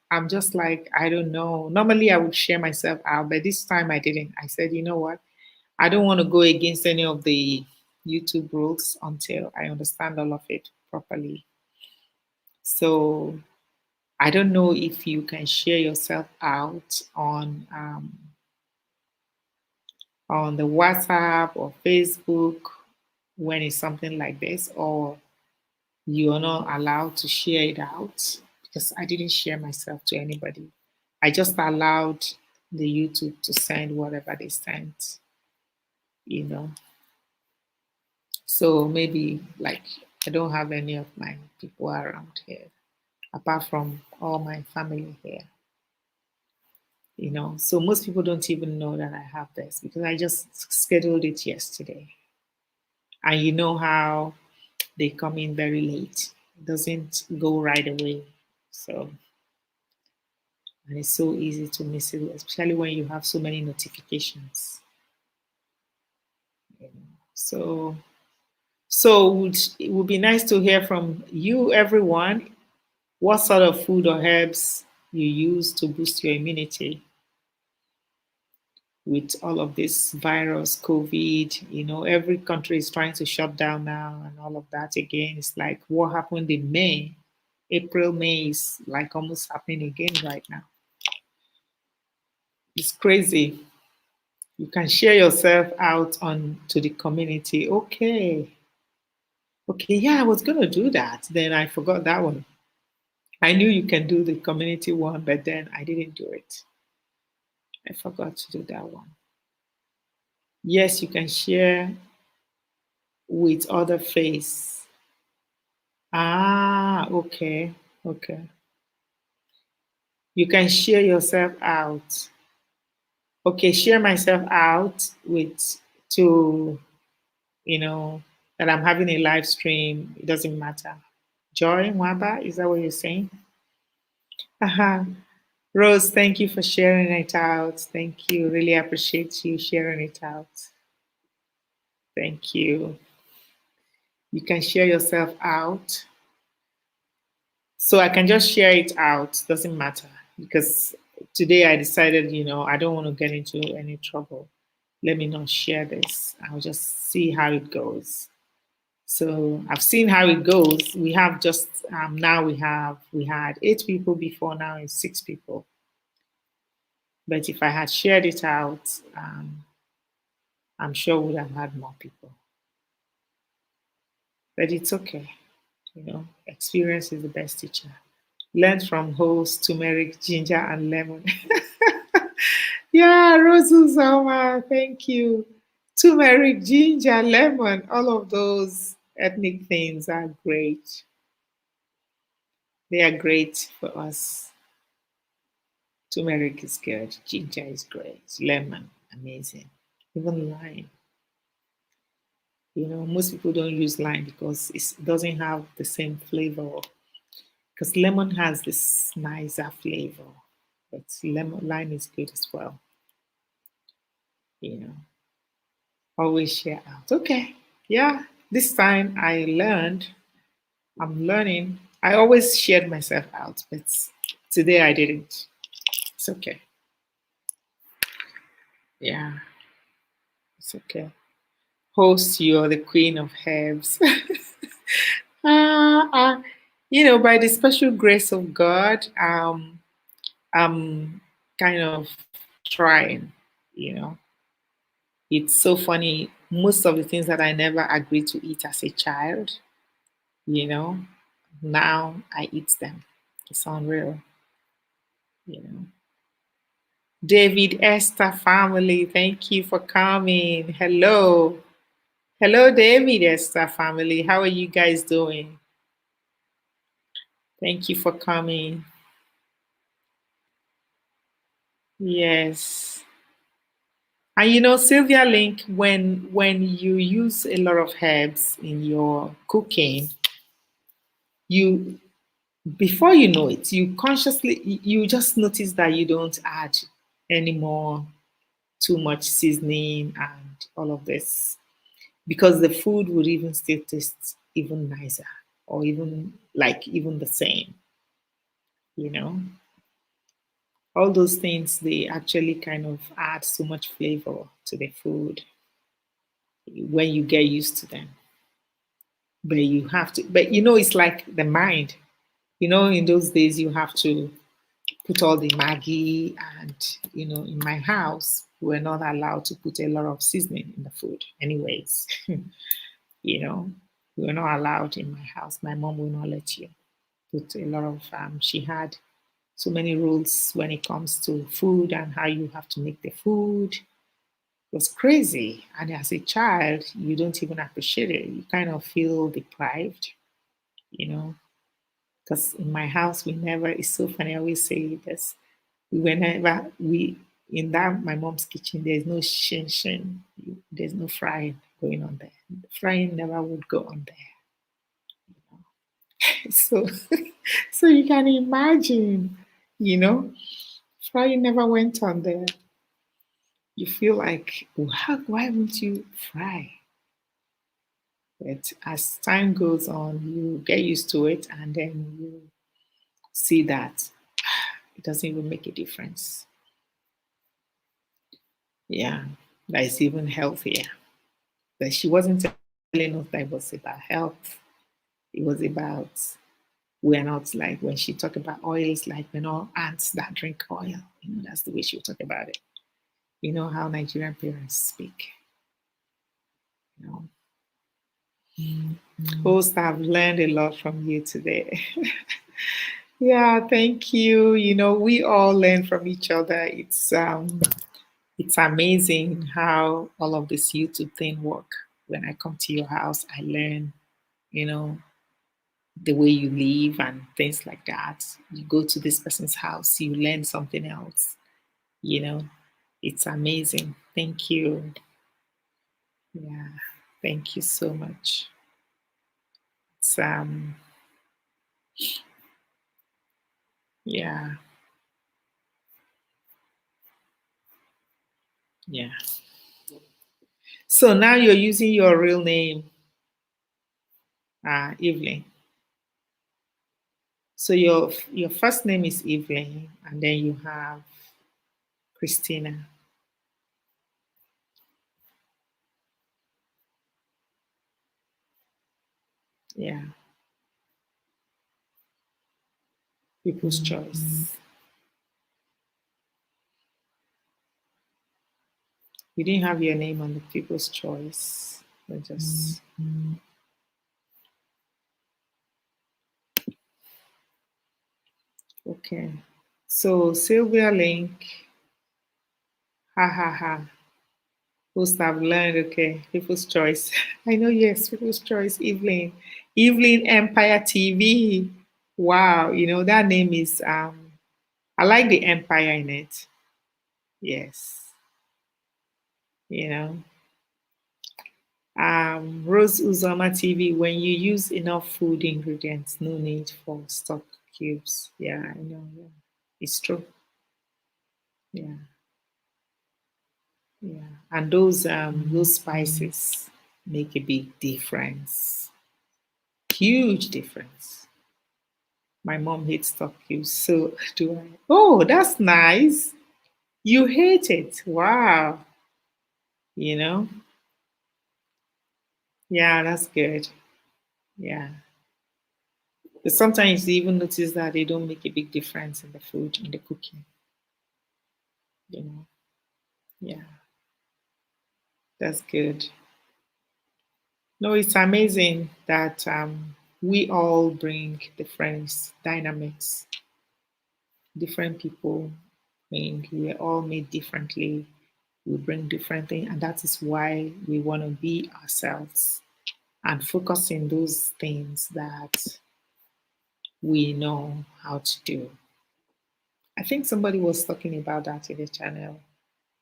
I'm just like, I don't know. Normally, I would share myself out, but this time I didn't. I said, you know what? I don't want to go against any of the YouTube rules until I understand all of it properly. So I don't know if you can share yourself out on the WhatsApp or Facebook when it's something like this, or you're not allowed to share it out because I didn't share myself to anybody. I just allowed the YouTube to send whatever they sent, you know. So maybe like I don't have any of my people around here apart from all my family here. So most people don't even know that I have this because I just scheduled it yesterday. And you know how they come in very late. It doesn't go right away. So, and it's so easy to miss it, especially when you have so many notifications. So, it would be nice to hear from you, everyone. What sort of food or herbs you use to boost your immunity with all of this virus, COVID? Every country is trying to shut down now and all of that again. It's like what happened in May. April, May is like almost happening again right now. It's crazy. You can share yourself out on to the community. Okay. Okay, yeah, I was gonna do that. Then I forgot that one. I knew you can do the community one, but then I didn't do it. I forgot to do that one. Yes, you can share with other face. Ah, okay. Okay. You can share yourself out. Okay, share myself out with to, you know, that I'm having a live stream. It doesn't matter. Joy Waba, is that what you're saying? Uh-huh. Rose, thank you for sharing it out. Thank you. Really appreciate you sharing it out. Thank you. You can share yourself out. So I can just share it out. Doesn't matter. Because today I decided, I don't want to get into any trouble. Let me not share this. I'll just see how it goes. So I've seen how it goes. We have just now we had 8 people before, now it's 6 people. But if I had shared it out, I'm sure we would have had more people. But it's okay. Experience is the best teacher. Learn from host, turmeric, ginger, and lemon. Yeah, Rose Zama, thank you. Turmeric, ginger, lemon, all of those ethnic things are great. They are great for us. Turmeric is good. Ginger is great. Lemon, amazing. Even lime. Most people don't use lime because it doesn't have the same flavor. Because lemon has this nicer flavor, but lime is good as well. You know, always share out. Okay, yeah. This time I'm learning. I always shared myself out, but today I didn't. It's okay. Yeah, it's okay. Host, you're the queen of herbs. uh, uh, by the special grace of God, I'm kind of trying, you know. It's so funny. Most of the things that I never agreed to eat as a child, you know, now I eat them. It's unreal, you know. David Esther family, thank you for coming. Hello. Hello, David Esther family. How are you guys doing? Thank you for coming. Yes. And Sylvia Link, when you use a lot of herbs in your cooking, you before you know it, you just notice that you don't add any more too much seasoning and all of this. Because the food would even still taste even nicer or even the same, you know. All those things, they actually kind of add so much flavor to the food when you get used to them. But you have to, but it's like the mind. In those days, you have to put all the Maggi, and in my house, we're not allowed to put a lot of seasoning in the food, anyways. We're not allowed in my house. My mom will not let you put a lot of. She had so many rules when it comes to food and how you have to make the food. It was crazy. And as a child, you don't even appreciate it. You kind of feel deprived, you know. Because in my house, we never, it's so funny, I always say this. Whenever in that, my mom's kitchen, there's no shin. There's no frying going on there. Frying never would go on there. So, so you can imagine, you know, frying never went on there. You feel like, why won't you fry? But as time goes on, you get used to it, and then you see that it doesn't even make a difference. Yeah, that is even healthier. But she wasn't telling us that it was about health. It was about, we're not like, when she talked about oils, like we're not ants that drink oil. That's the way she would talk about it. You know how Nigerian parents speak. You know. Host, I've learned a lot from you today. Yeah, thank you. We all learn from each other. It's amazing how all of this YouTube thing work. When I come to your house, I learn, you know, the way you live and things like that. You go to this person's house, you learn something else. It's amazing. Thank you. Yeah. Thank you so much. It's, yeah, yeah. So now you're using your real name, Evelyn. So your first name is Evelyn, and then you have Christina. Yeah, people's choice. You didn't have your name on the people's choice. You just okay. So Sylvia Link, ha ha ha. Most have learned, okay, people's choice. I know, yes, people's choice, Evelyn. Evelyn Empire TV. Wow, that name is I like the empire in it. Yes. You know. Rose Uzoma TV, when you use enough food ingredients, no need for stock cubes. Yeah, I know. Yeah. It's true. Yeah, yeah. And those spices make a big difference. Huge difference. My mom hates stock cubes, so do I. Oh, that's nice. You hate it. Wow. You know? Yeah, that's good. Yeah. But sometimes you even notice that they don't make a big difference in the food, in the cooking. You know? Yeah, that's good. No, it's amazing that we all bring different dynamics. Different people bring, we're all made differently. We bring different things, and that is why we want to be ourselves and focus in those things that we know how to do. I think somebody was talking about that in the channel,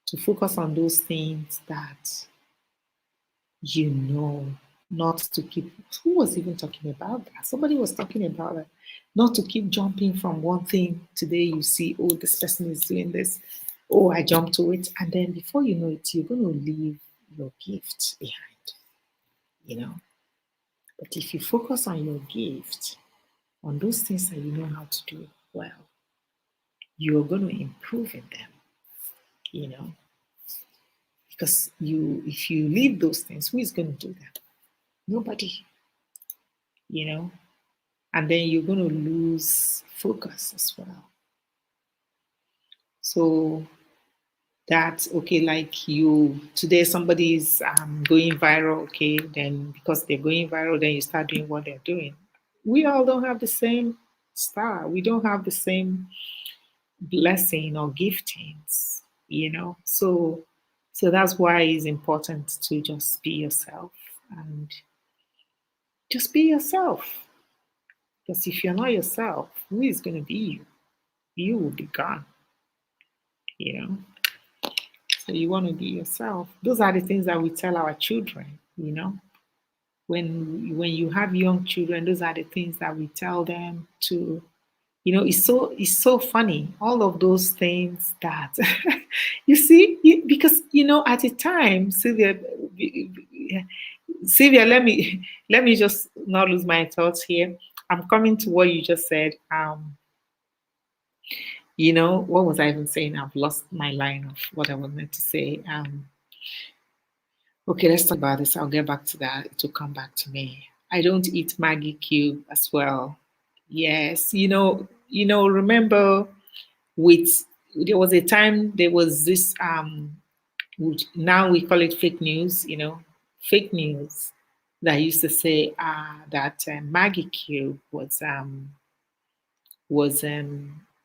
to focus on those things that you know, not to keep. Who was even talking about that? Somebody was talking about that, not to keep jumping from one thing. Today you see, oh, this person is doing this. Oh, I jumped to it. And then before you know it, you're going to leave your gift behind, you know. But if you focus on your gift, on those things that you know how to do well, you're going to improve in them, you know. Because if you leave those things, who is going to do that? Nobody, you know. And then you're going to lose focus as well. So that's okay, like you today somebody is going viral, okay, then because they're going viral, then you start doing what they're doing. We all don't have the same star. We don't have the same blessing or giftings, so that's why it's important to just be yourself and just be yourself. Because if you're not yourself, who is going to be you? You will be gone, you know. So you want to be yourself. Those are the things that we tell our children, When you have young children, those are the things that we tell them to, it's so funny. All of those things that you see, because at a time, Sylvia, let me just not lose my thoughts here. I'm coming to what you just said. What was I even saying? I've lost my line of what I wanted to say. Okay, let's talk about this. I'll get back to that. It will come back to me. I don't eat Maggie cube as well. Yes, remember with there was a time there was this which now we call it fake news, fake news that used to say that Maggie cube was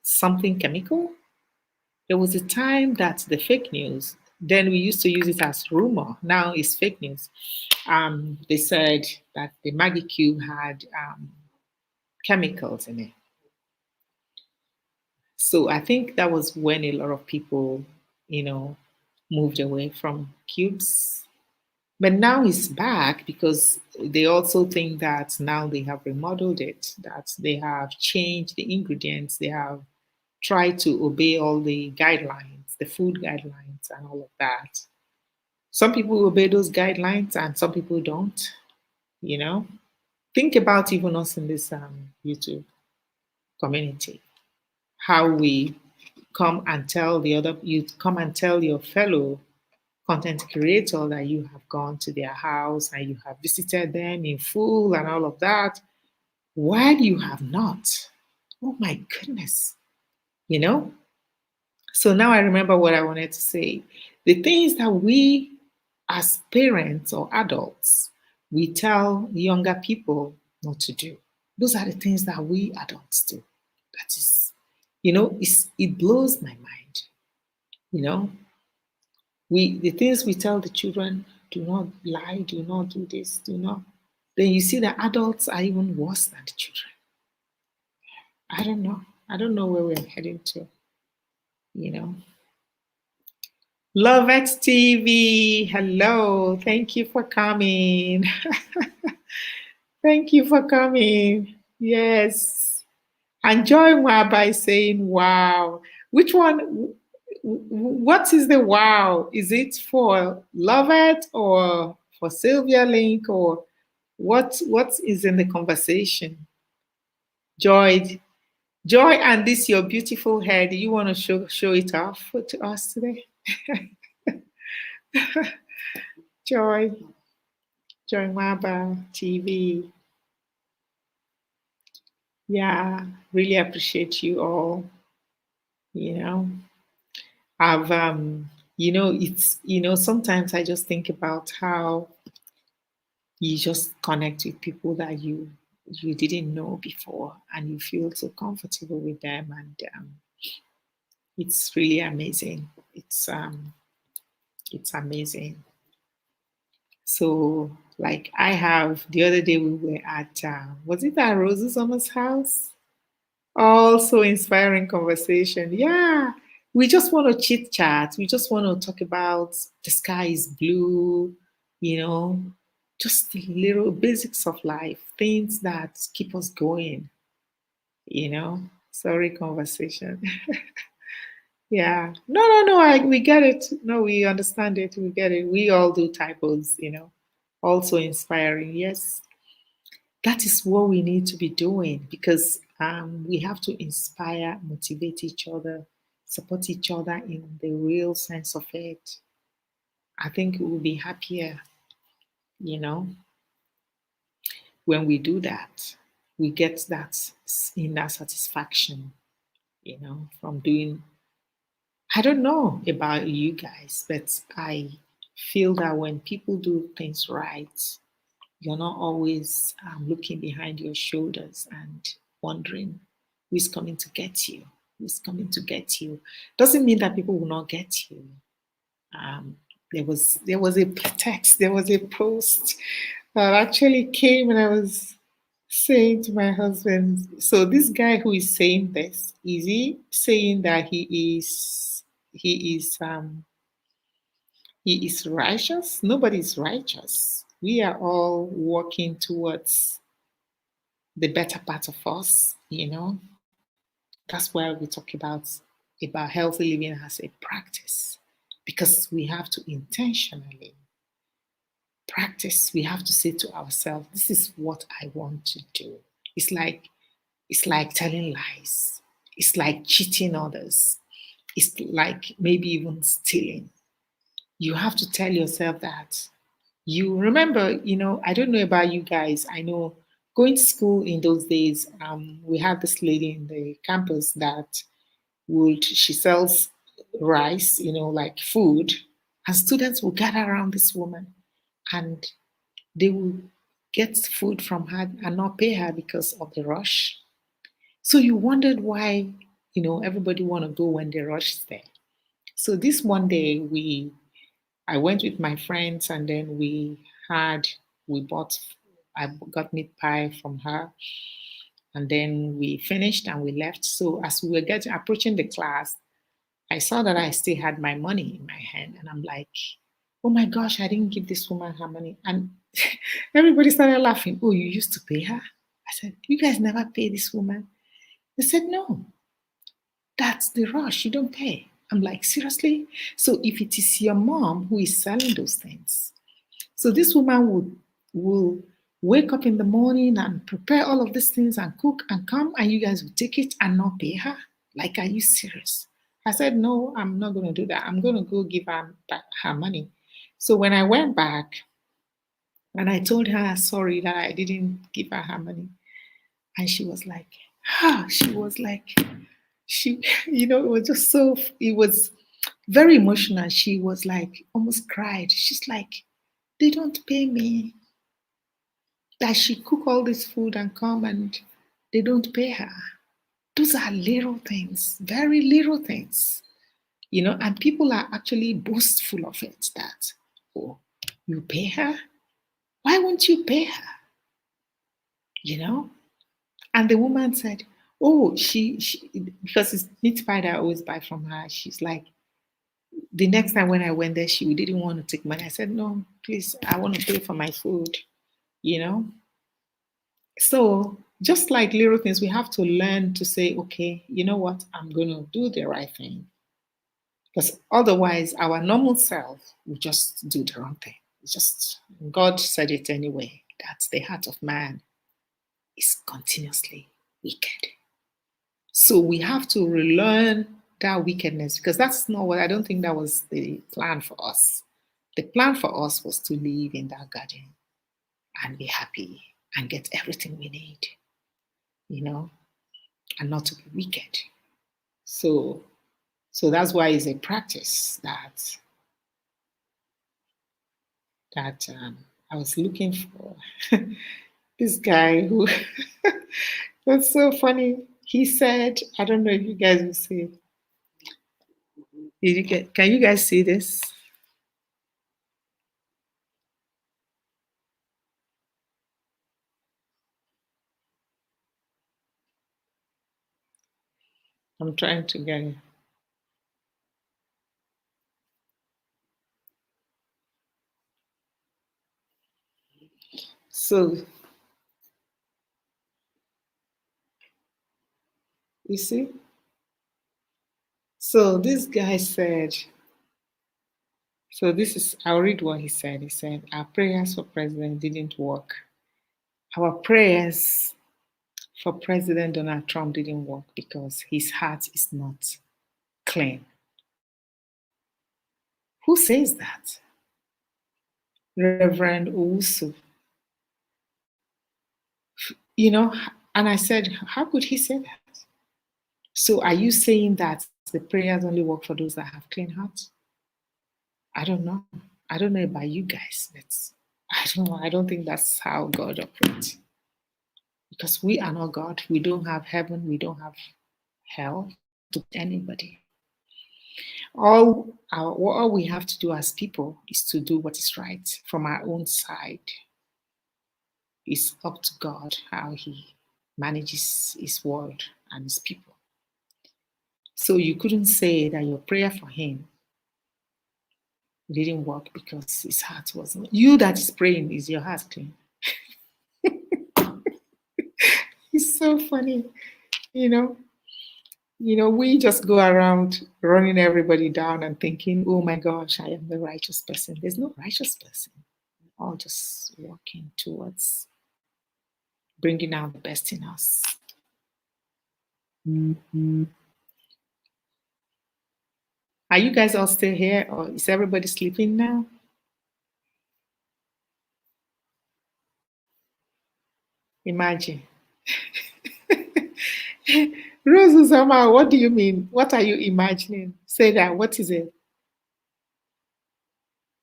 something chemical. There was a time that the fake news, then we used to use it as rumor. Now it's fake news. They said that the Maggie cube had chemicals in it. So I think that was when a lot of people, you know, moved away from cubes. But now it's back because they also think that now they have remodeled it, that they have changed the ingredients, they have tried to obey all the guidelines, the food guidelines, and all of that. Some people obey those guidelines and some people don't, you know. Think about even us in this YouTube community, how we come and tell the other, you come and tell your fellow content creator that you have gone to their house and you have visited them in full and all of that, while you have not. Oh my goodness, you know? So now I remember what I wanted to say. The things that we as parents or adults, we tell younger people not to do. Those are the things that we adults do. That is, it blows my mind. You know, the things we tell the children, do not lie, do not do this, do not. Then you see that adults are even worse than the children. I don't know. I don't know where we're heading to, you know. Love X TV, hello. Thank you for coming. Thank you for coming. Yes. And join by saying wow. Which one? What is the wow? Is it for Lovett or for Sylvia Link or what is in the conversation? Joy, Joy, and this your beautiful hair. Do you want to show it off to us today? Joy, Joy Maba TV. Yeah, really appreciate you all. You know, I've sometimes I just think about how you just connect with people that you didn't know before and you feel so comfortable with them, and it's really amazing. It's amazing. So like I have the other day we were at was it at Rose's Summer's house? Also inspiring conversation. Yeah. We just want to chit chat. We just want to talk about the sky is blue, you know, just the little basics of life, things that keep us going, you know. Sorry, conversation. Yeah. No. We get it. No, we understand it. We get it. We all do typos, you know. Also inspiring. Yes. That is what we need to be doing because we have to inspire, motivate each other, support each other in the real sense of it. I think we will be happier, you know, when we do that. We get that inner satisfaction, you know, from doing. I don't know about you guys, but I feel that when people do things right, you're not always looking behind your shoulders and wondering who's coming to get you, who's coming to get you. Doesn't mean that people will not get you. Um, there was a text, there was a post that actually came, and I was saying to my husband, so this guy who is saying this, is he saying that he is righteous? Nobody is righteous. We are all working towards the better part of us, you know. That's why we talk about healthy living as a practice, because we have to intentionally practice. We have to say to ourselves, this is what I want to do. It's like telling lies. It's like cheating others. It's like maybe even stealing. You have to tell yourself that you remember, I don't know about you guys. I know going to school in those days, we had this lady in the campus that she sells rice, like food, and students will gather around this woman and they will get food from her and not pay her because of the rush. So you wondered why, everybody want to go when the rush is there. So this one day I went with my friends and then we bought, I got meat pie from her and then we finished and we left. So as we were approaching the class, I saw that I still had my money in my hand and I'm like, oh my gosh, I didn't give this woman her money. And everybody started laughing. Oh, you used to pay her? I said, you guys never pay this woman? They said, no, that's the rush. You don't pay. I'm like, seriously? So if it is your mom who is selling those things, so this woman will wake up in the morning and prepare all of these things and cook and come, and you guys will take it and not pay her? Like, are you serious? I said, no, I'm not going to do that. I'm going to go give her back her money. So when I went back and I told her sorry that I didn't give her her money, and she was like, she, it was just so, it was very emotional. She was like, almost cried. She's like, they don't pay me. That she cook all this food and come and they don't pay her. Those are little things, very little things, and people are actually boastful of it that, oh, you pay her? Why won't you pay her? And the woman said, oh, she because it's meat pie that I always buy from her. She's like, the next time when I went there, she didn't want to take money. I said, no, please, I want to pay for my food, So just like little things, we have to learn to say, okay, you know what? I'm going to do the right thing. Because otherwise, our normal self will just do the wrong thing. It's just, God said it anyway, that the heart of man is continuously wicked. So we have to relearn that wickedness, because that's not what, I don't think that was the plan for us. The plan for us was to live in that garden and be happy and get everything we need, and not to be wicked. So that's why it's a practice that I was looking for. This guy who was so funny. He said, I don't know if you guys will see it. Can you guys see this? I'm trying to get it. So, you see? So this guy said, I'll read what he said. He said, our prayers for president didn't work. Our prayers for President Donald Trump didn't work because his heart is not clean. Who says that? Reverend Owusu. And I said, how could he say that? So are you saying that the prayers only work for those that have clean hearts? I don't know. I don't know about you guys, but I don't know. I don't think that's how God operates. Because we are not God. We don't have heaven. We don't have hell to anybody. All we have to do as people is to do what is right from our own side. It's up to God how he manages his world and his people. So you couldn't say that your prayer for him didn't work because his heart wasn't. You that is praying, is your heart clean? It's so funny, we just go around running everybody down and thinking, oh my gosh, I am the righteous person. There's no righteous person. We're all just working towards bringing out the best in us. Mm-hmm. Are you guys all still here, or is everybody sleeping now? Imagine. Rose Uzama, what do you mean? What are you imagining? Say that. What is it?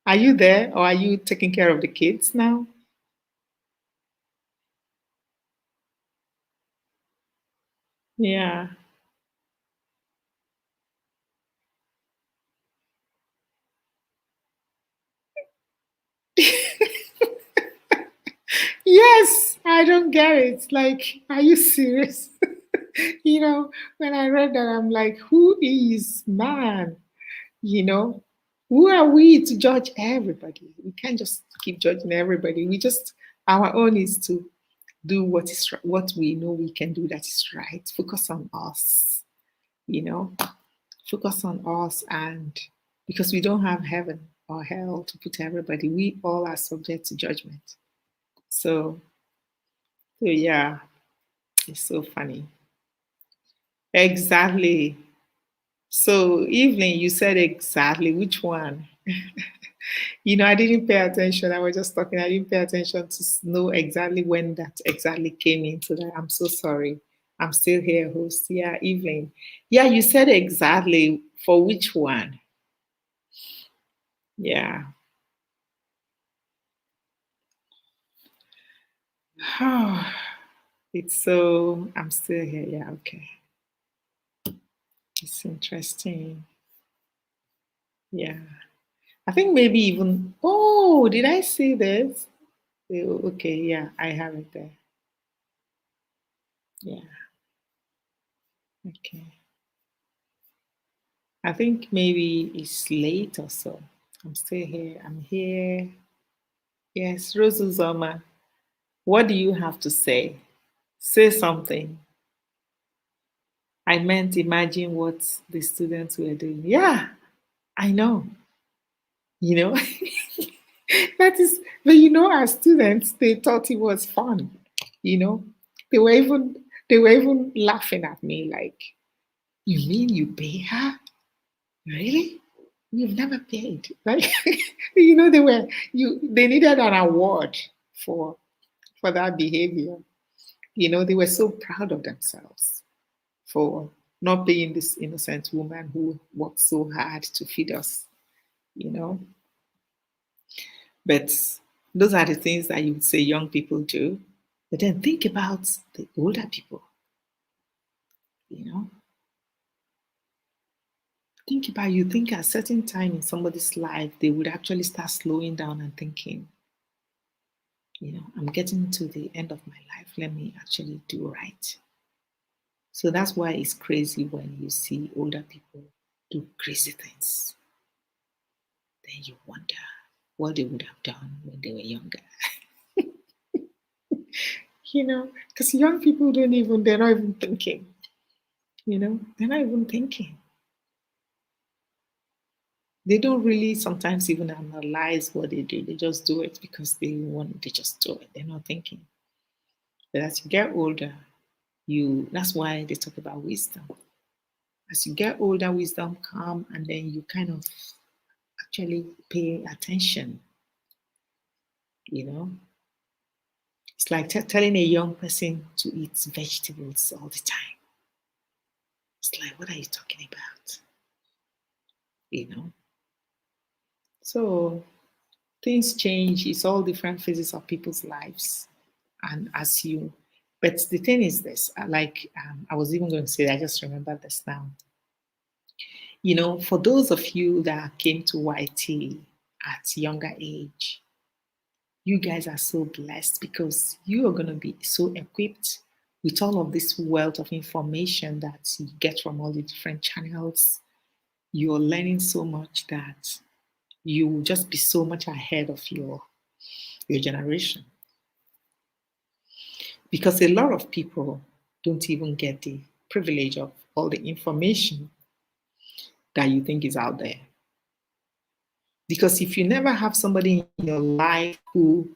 Are you there, or are you taking care of the kids now? Yeah. Yes, I don't get it. Like, are you serious? When I read that, I'm like, who is man? Who are we to judge everybody? We can't just keep judging everybody. We just, our own is to do what we know we can do that is right. Focus on us, you know, focus on us, and because we don't have heaven or hell to put everybody, we all are subject to judgment. So yeah, it's so funny. Exactly. So, Evelyn, you said exactly which one? I didn't pay attention. I was just talking. I didn't pay attention to know exactly when that exactly came into that. I'm so sorry. I'm still here, host. Yeah, Evelyn. Yeah, you said exactly for which one? Yeah. It's so, I'm still here. Yeah, okay. It's interesting. Yeah. I think maybe even, oh, did I see this? Oh, okay, yeah, I have it there. Yeah, okay. I think maybe it's late or so. I'm still here. I'm here. Yes, Rosuzoma, what do you have to say? Say something. I meant imagine what the students were doing. Yeah, I know. You know, that is, but as students, they thought it was fun. You know, they were even they were even laughing at me like, "You mean you pay her? Really? You've never paid?" Like, they needed an award for for that behavior. They were so proud of themselves for not being this innocent woman who worked so hard to feed us, you know. But those are the things that you would say young people do. But then think about the older people, you know. Think about, you think at a certain time in somebody's life, they would actually start slowing down and thinking, I'm getting to the end of my life. Let me actually do right. So that's why it's crazy when you see older people do crazy things. Then you wonder what they would have done when they were younger. Because young people they're not even thinking, they're not even thinking. They don't really sometimes even analyze what they do. They just do it because they just do it. They're not thinking. But as you get older, that's why they talk about wisdom. As you get older, wisdom come, and then you kind of actually pay attention, you know. It's like telling a young person to eat vegetables all the time. It's like, what are you talking about? You know? So things change. It's all different phases of people's lives. And but the thing is this, I was even going to say, I just remember this now. For those of you that came to YT at younger age, you guys are so blessed because you are going to be so equipped with all of this wealth of information that you get from all the different channels. You're learning so much that you will just be so much ahead of your generation. Because a lot of people don't even get the privilege of all the information that you think is out there. Because if you never have somebody in your life who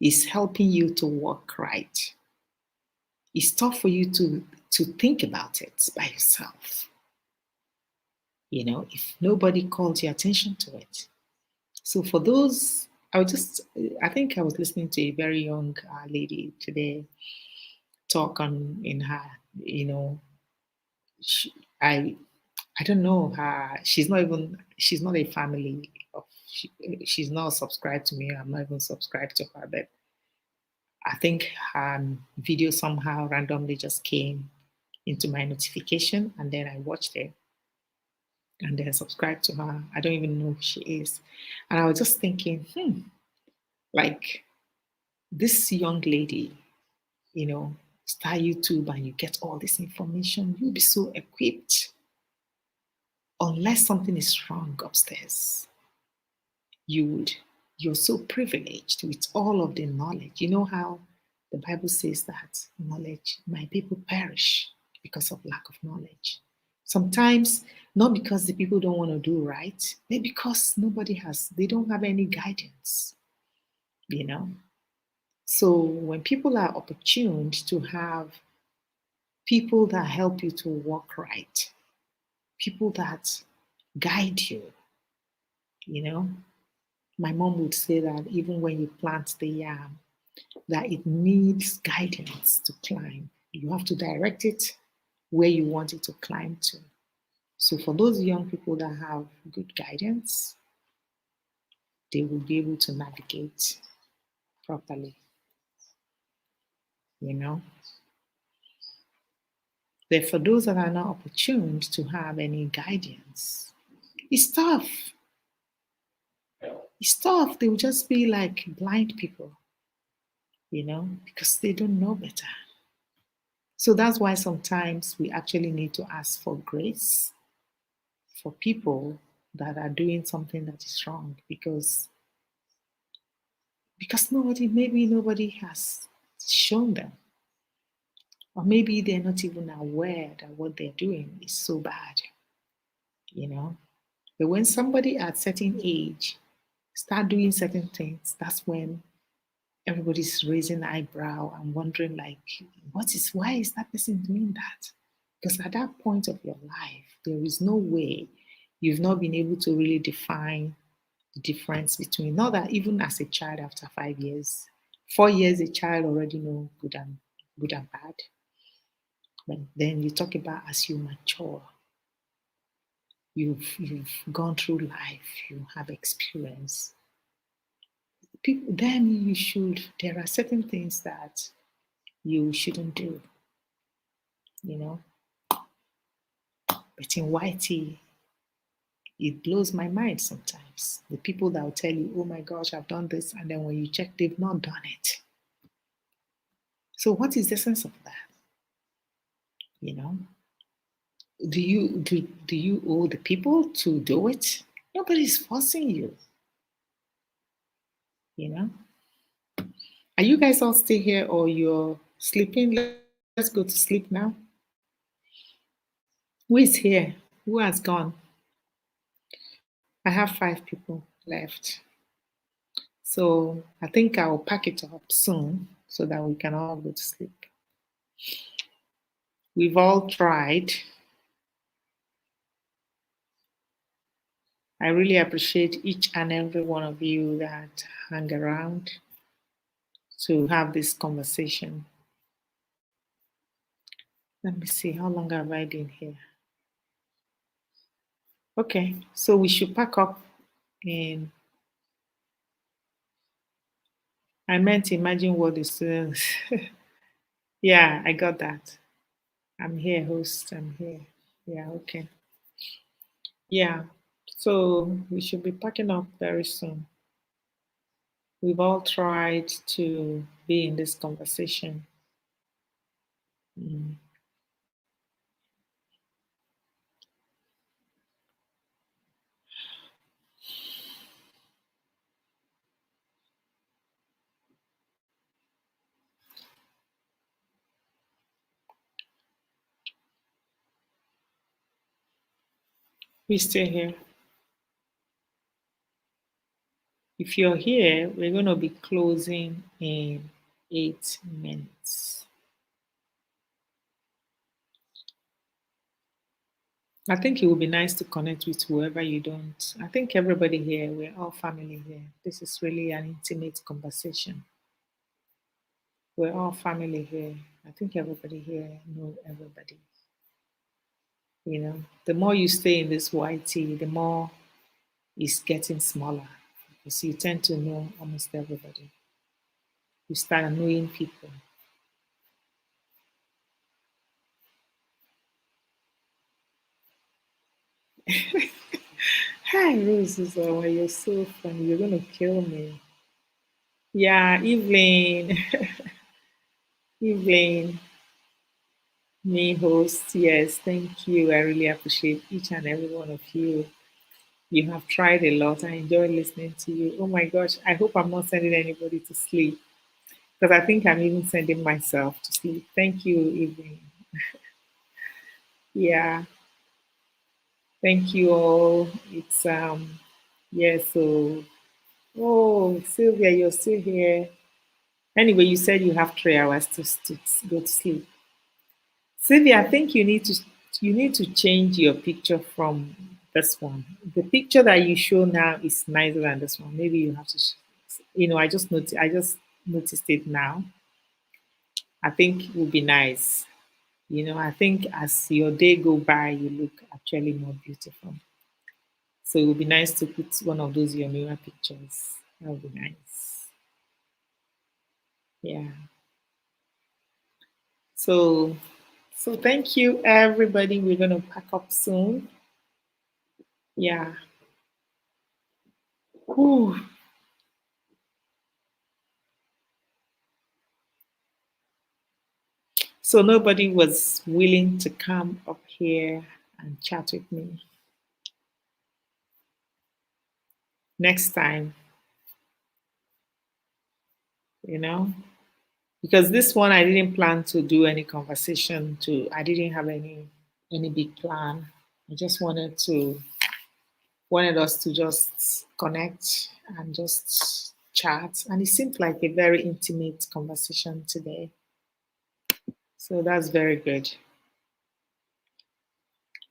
is helping you to work right, it's tough for you to think about it by yourself. If nobody calls your attention to it. So for those, I think I was listening to a very young lady today talk on in her, she, I don't know her. She's not a family of, she's not subscribed to me. I'm not even subscribed to her, but I think her video somehow randomly just came into my notification and then I watched it and then subscribed to her. I don't even know who she is. And I was just thinking, like this young lady, start YouTube and you get all this information, you'll be so equipped unless something is wrong upstairs. you're so privileged with all of the knowledge. You know how the Bible says that knowledge, my people perish because of lack of knowledge. Sometimes not because the people don't want to do right, but because they don't have any guidance, you know. So when people are opportuned to have people that help you to walk right, people that guide you, you know, my mom would say that even when you plant the yam, that it needs guidance to climb. You have to direct it where you want it to climb to. So for those young people that have good guidance, they will be able to navigate properly, you know. But for those that are not opportuned to have any guidance, it's tough. It's tough. They will just be like blind people, you know, because they don't know better. So that's why sometimes we actually need to ask for grace for people that are doing something that is wrong because nobody has shown them, or maybe they're not even aware that what they're doing is so bad, you know. But when somebody at certain age start doing certain things, that's when everybody's raising eyebrow and wondering like, why is that person doing that? Because at that point of your life, there is no way you've not been able to really define the difference between, not that even as a child after 5 years, 4 years, a child already know good and bad. But then you talk about as you mature, you've gone through life, you have experience. People, then there are certain things that you shouldn't do, you know. But in YT, it blows my mind sometimes. The people that will tell you, oh my gosh, I've done this, and then when you check, they've not done it. So what is the sense of that? You know? Do you owe the people to do it? Nobody's forcing you, you know? Are you guys all still here or you're sleeping? Let's go to sleep now. Who is here? Who has gone? I have 5 people left. So I think I'll pack it up soon so that we can all go to sleep. We've all tried. I really appreciate each and every one of you that hang around to have this conversation. Let me see, how long have I been here? Okay, so we should pack up in, I meant imagine what the students, yeah, I got that. I'm here, host, I'm here. Yeah, okay. Yeah, so we should be packing up very soon. We've all tried to be in this conversation. Mm. We stay here. If you're here, we're going to be closing in 8 minutes. I think it would be nice to connect with whoever you don't. I think everybody here, we're all family here. This is really an intimate conversation. We're all family here. I think everybody here know everybody. You know, the more you stay in this YT, the more it's getting smaller because you tend to know almost everybody. You start knowing people. Hi, Roses. Oh, you're so funny. You're gonna kill me. Yeah, Evelyn. Evelyn, me host. Yes, thank you. I really appreciate each and every one of you. You have tried a lot. I enjoy listening to you. Oh my gosh, I hope I'm not sending anybody to sleep because I think I'm even sending myself to sleep. Thank you, Evelyn. Yeah, thank you all. It's yeah, so oh Sylvia, you're still here. Anyway, you said you have 3 hours to go to sleep. Sylvia, I think you need to change your picture from this one. The picture that you show now is nicer than this one. Maybe you have to, I just noticed it now. I think it would be nice. I think as your day go by, you look actually more beautiful. So it would be nice to put one of those your newer pictures. That would be nice. Yeah. So thank you everybody. We're gonna pack up soon. Yeah. Whew. So nobody was willing to come up here and chat with me. Next time, you know, because this one I didn't plan to do any conversation to. I didn't have any big plan. I just wanted us to just connect and just chat, and it seemed like a very intimate conversation today. So that's very good.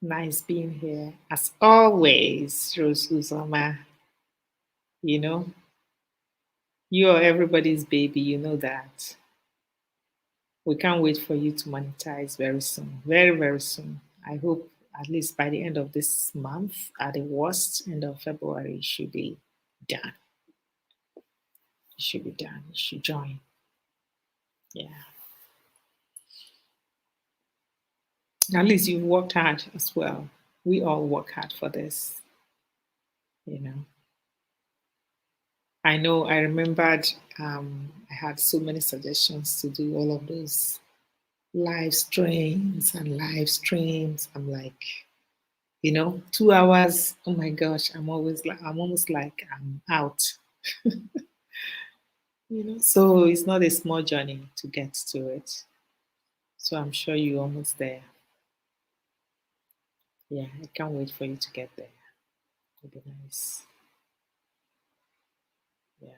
Nice being here as always, Rose Uzoma. You know, you are everybody's baby. You know that. We can't wait for you to monetize very soon. Very, very soon. I hope at least by the end of this month, at the worst, end of February, it should be done. It should be done. You should join. Yeah. At least you've worked hard as well. We all work hard for this, you know. I remembered I had so many suggestions to do all of those live streams and live streams. I'm like, 2 hours. Oh my gosh, I'm almost like I'm out. So it's not a small journey to get to it. So I'm sure you're almost there. Yeah, I can't wait for you to get there. It'll be nice. Yeah.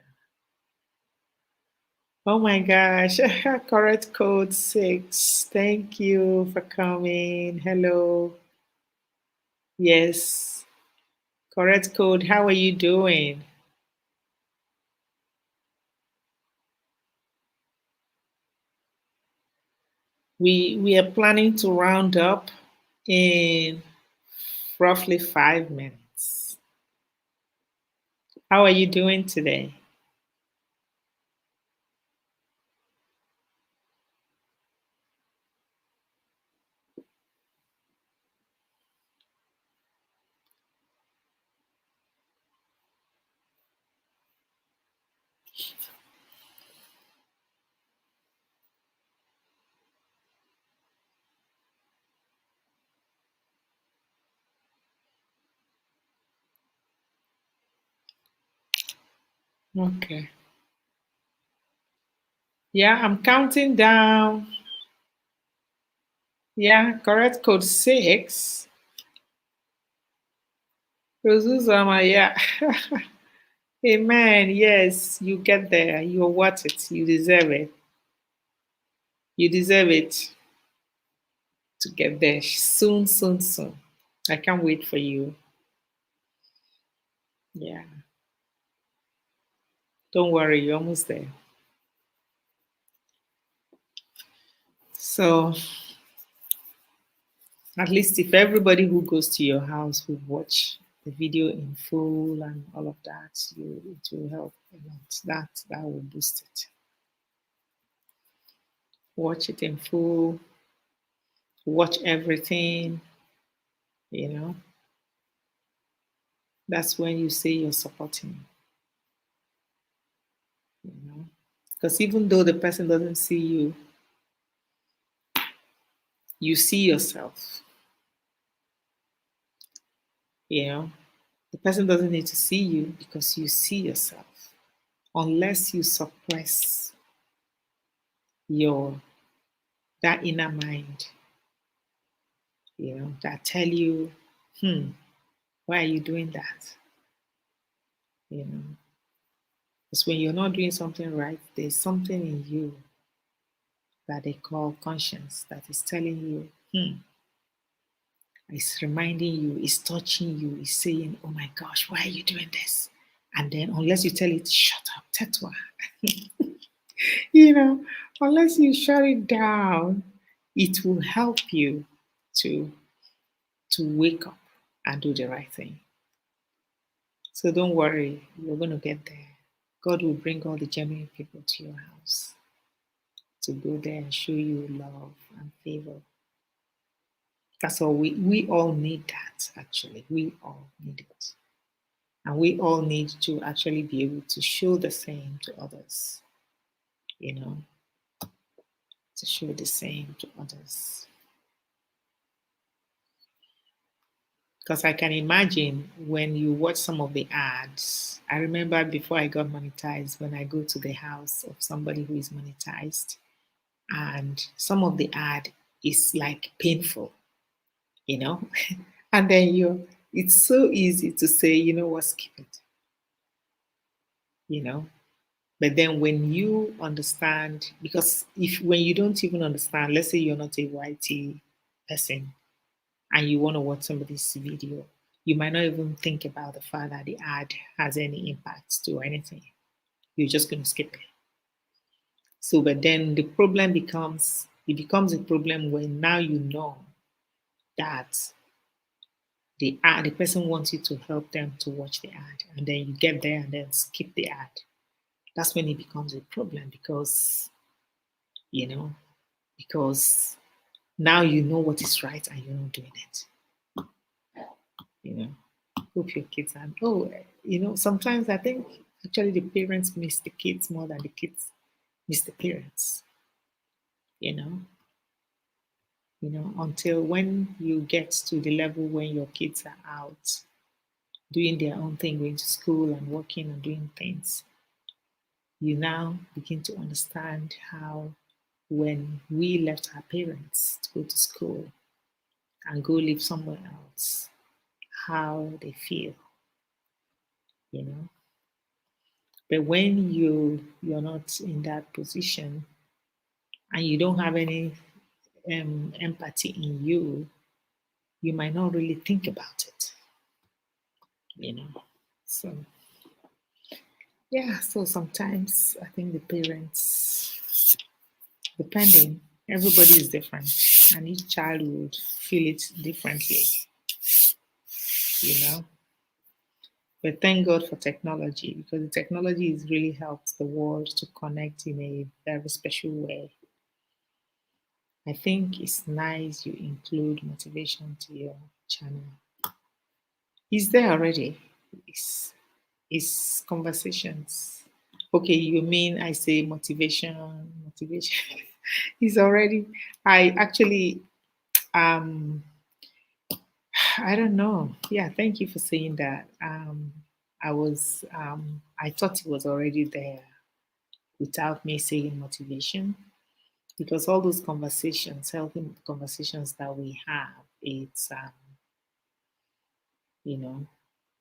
Oh my gosh, correct code 6. Thank you for coming. Hello. Yes, correct code. How are you doing? We are planning to round up in roughly 5 minutes. How are you doing today? Okay. Yeah, I'm counting down. Yeah, correct code 6. Rosuzama, yeah. Amen. Yes, you get there. You're worth it. You deserve it. You deserve it to get there soon, soon, soon. I can't wait for you. Yeah. Don't worry, you're almost there. So, at least if everybody who goes to your house will watch the video in full and all of that, it will help a lot. That will boost it. Watch it in full, watch everything, you know. That's when you say you're supporting, you know. Because even though the person doesn't see you, you see yourself, you know. The person doesn't need to see you because you see yourself. Unless you suppress your that inner mind, that tell you, why are you doing that? You know, because when you're not doing something right, there's something in you that they call conscience that is telling you, it's reminding you, it's touching you, it's saying, oh my gosh, why are you doing this? And then unless you tell it, shut up, Tetwa, you know, unless you shut it down, it will help you to wake up and do the right thing. So don't worry, you're going to get there. God will bring all the genuine people to your house to go there and show you love and favor. That's all we all need that actually. We all need it. And we all need to actually be able to show the same to others, you know, to show the same to others. Because I can imagine when you watch some of the ads. I remember before I got monetized, when I go to the house of somebody who is monetized, and some of the ad is like painful, you know, and then it's so easy to say, you know what, skip it, you know. But then when you understand, because if when you don't even understand, let's say you're not a YT person and you want to watch somebody's video, you might not even think about the fact that the ad has any impact to anything. You're just going to skip it. So, but then the problem becomes a problem when now you know that the person wants you to help them to watch the ad, and then you get there and then skip the ad. That's when it becomes a problem because you know because now you know what is right and you're not doing it. You know, hope your kids are. Oh, sometimes I think actually the parents miss the kids more than the kids miss the parents. You know, until when you get to the level when your kids are out doing their own thing, going to school and working and doing things, you now begin to understand how when we left our parents to go to school and go live somewhere else, how they feel, you know. But when you're not in that position and you don't have any empathy in you, you might not really think about it, you know. So yeah, so sometimes I think the parents, depending, everybody is different, and each child would feel it differently, you know. But thank God for technology because the technology has really helped the world to connect in a very special way. I think it's nice you include motivation to your channel. Is there already? Is conversations. Okay, you mean I say motivation is already. I actually I don't know. Yeah, thank you for saying that. I thought it was already there without me saying motivation because all those conversations, healthy conversations that we have, it's you know,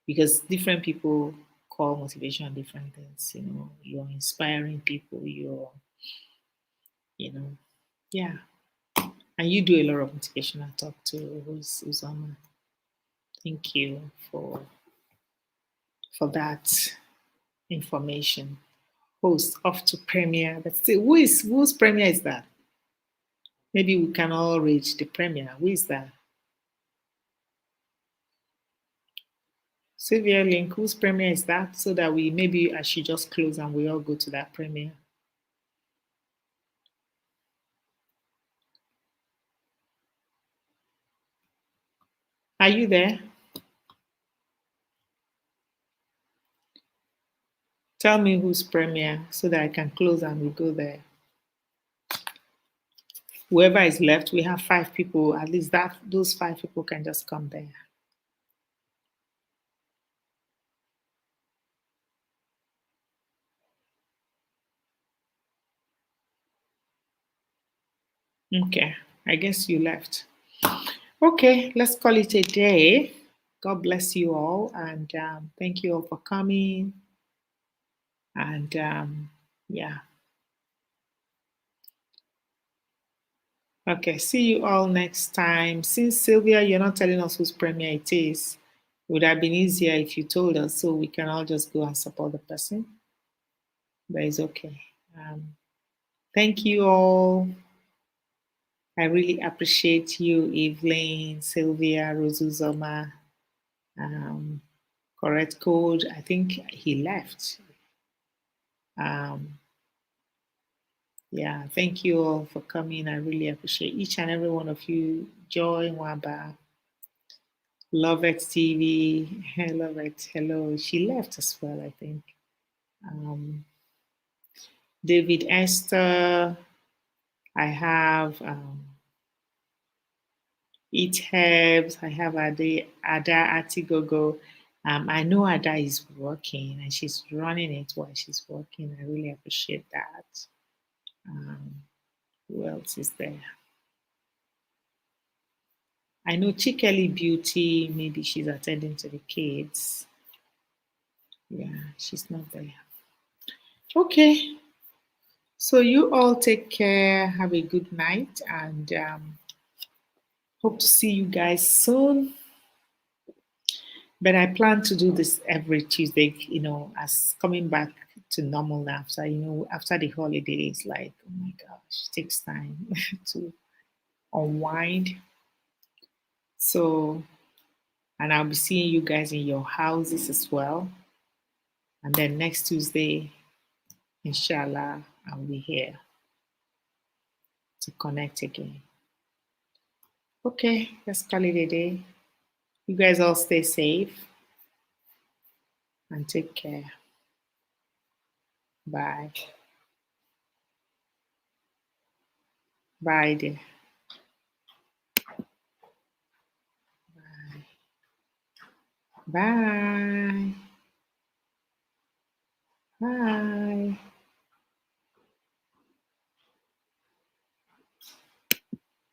because different people call motivation different things. You're inspiring people. You know, yeah, and you do a lot of motivational talk too, Uzama. Thank you for that information. Host off to premiere, but still, whose premiere is that? Maybe we can all reach the premiere. Who is that? Sylvia Link, whose premiere is that? So that maybe I should just close and we all go to that premiere. Are you there? Tell me whose premiere so that I can close and we go there. Whoever is left, we have 5 people. At least those 5 people can just come there. Okay, I guess you left. Okay, let's call it a day. God bless you all, and thank you all for coming. And yeah, okay, see you all next time. Since Sylvia, you're not telling us whose premiere it is, it would have been easier if you told us so we can all just go and support the person. But it's okay. Thank you all. I really appreciate you, Evelyn, Sylvia, Rosuzoma. Um, correct code. I think he left. Um, yeah, thank you all for coming. I really appreciate each and every one of you. Joy Waba, Love It TV, Love It. Hello. She left as well, I think. Um, David Esther. I have Eat Herbs. I have Ada Atigogo. I know Ada is working and she's running it while she's working. I really appreciate that. Who else is there? I know Chikeli Beauty, maybe she's attending to the kids. Yeah, she's not there. Okay. So you all take care. Have a good night and hope to see you guys soon. But I plan to do this every Tuesday, as coming back to normal after, after the holidays, like, oh my gosh, it takes time to unwind. So, and I'll be seeing you guys in your houses as well. And then next Tuesday, inshallah, I'll be here to connect again. Okay, let's call it a day. You guys all stay safe and take care. Bye. Bye, dear. Bye. Bye.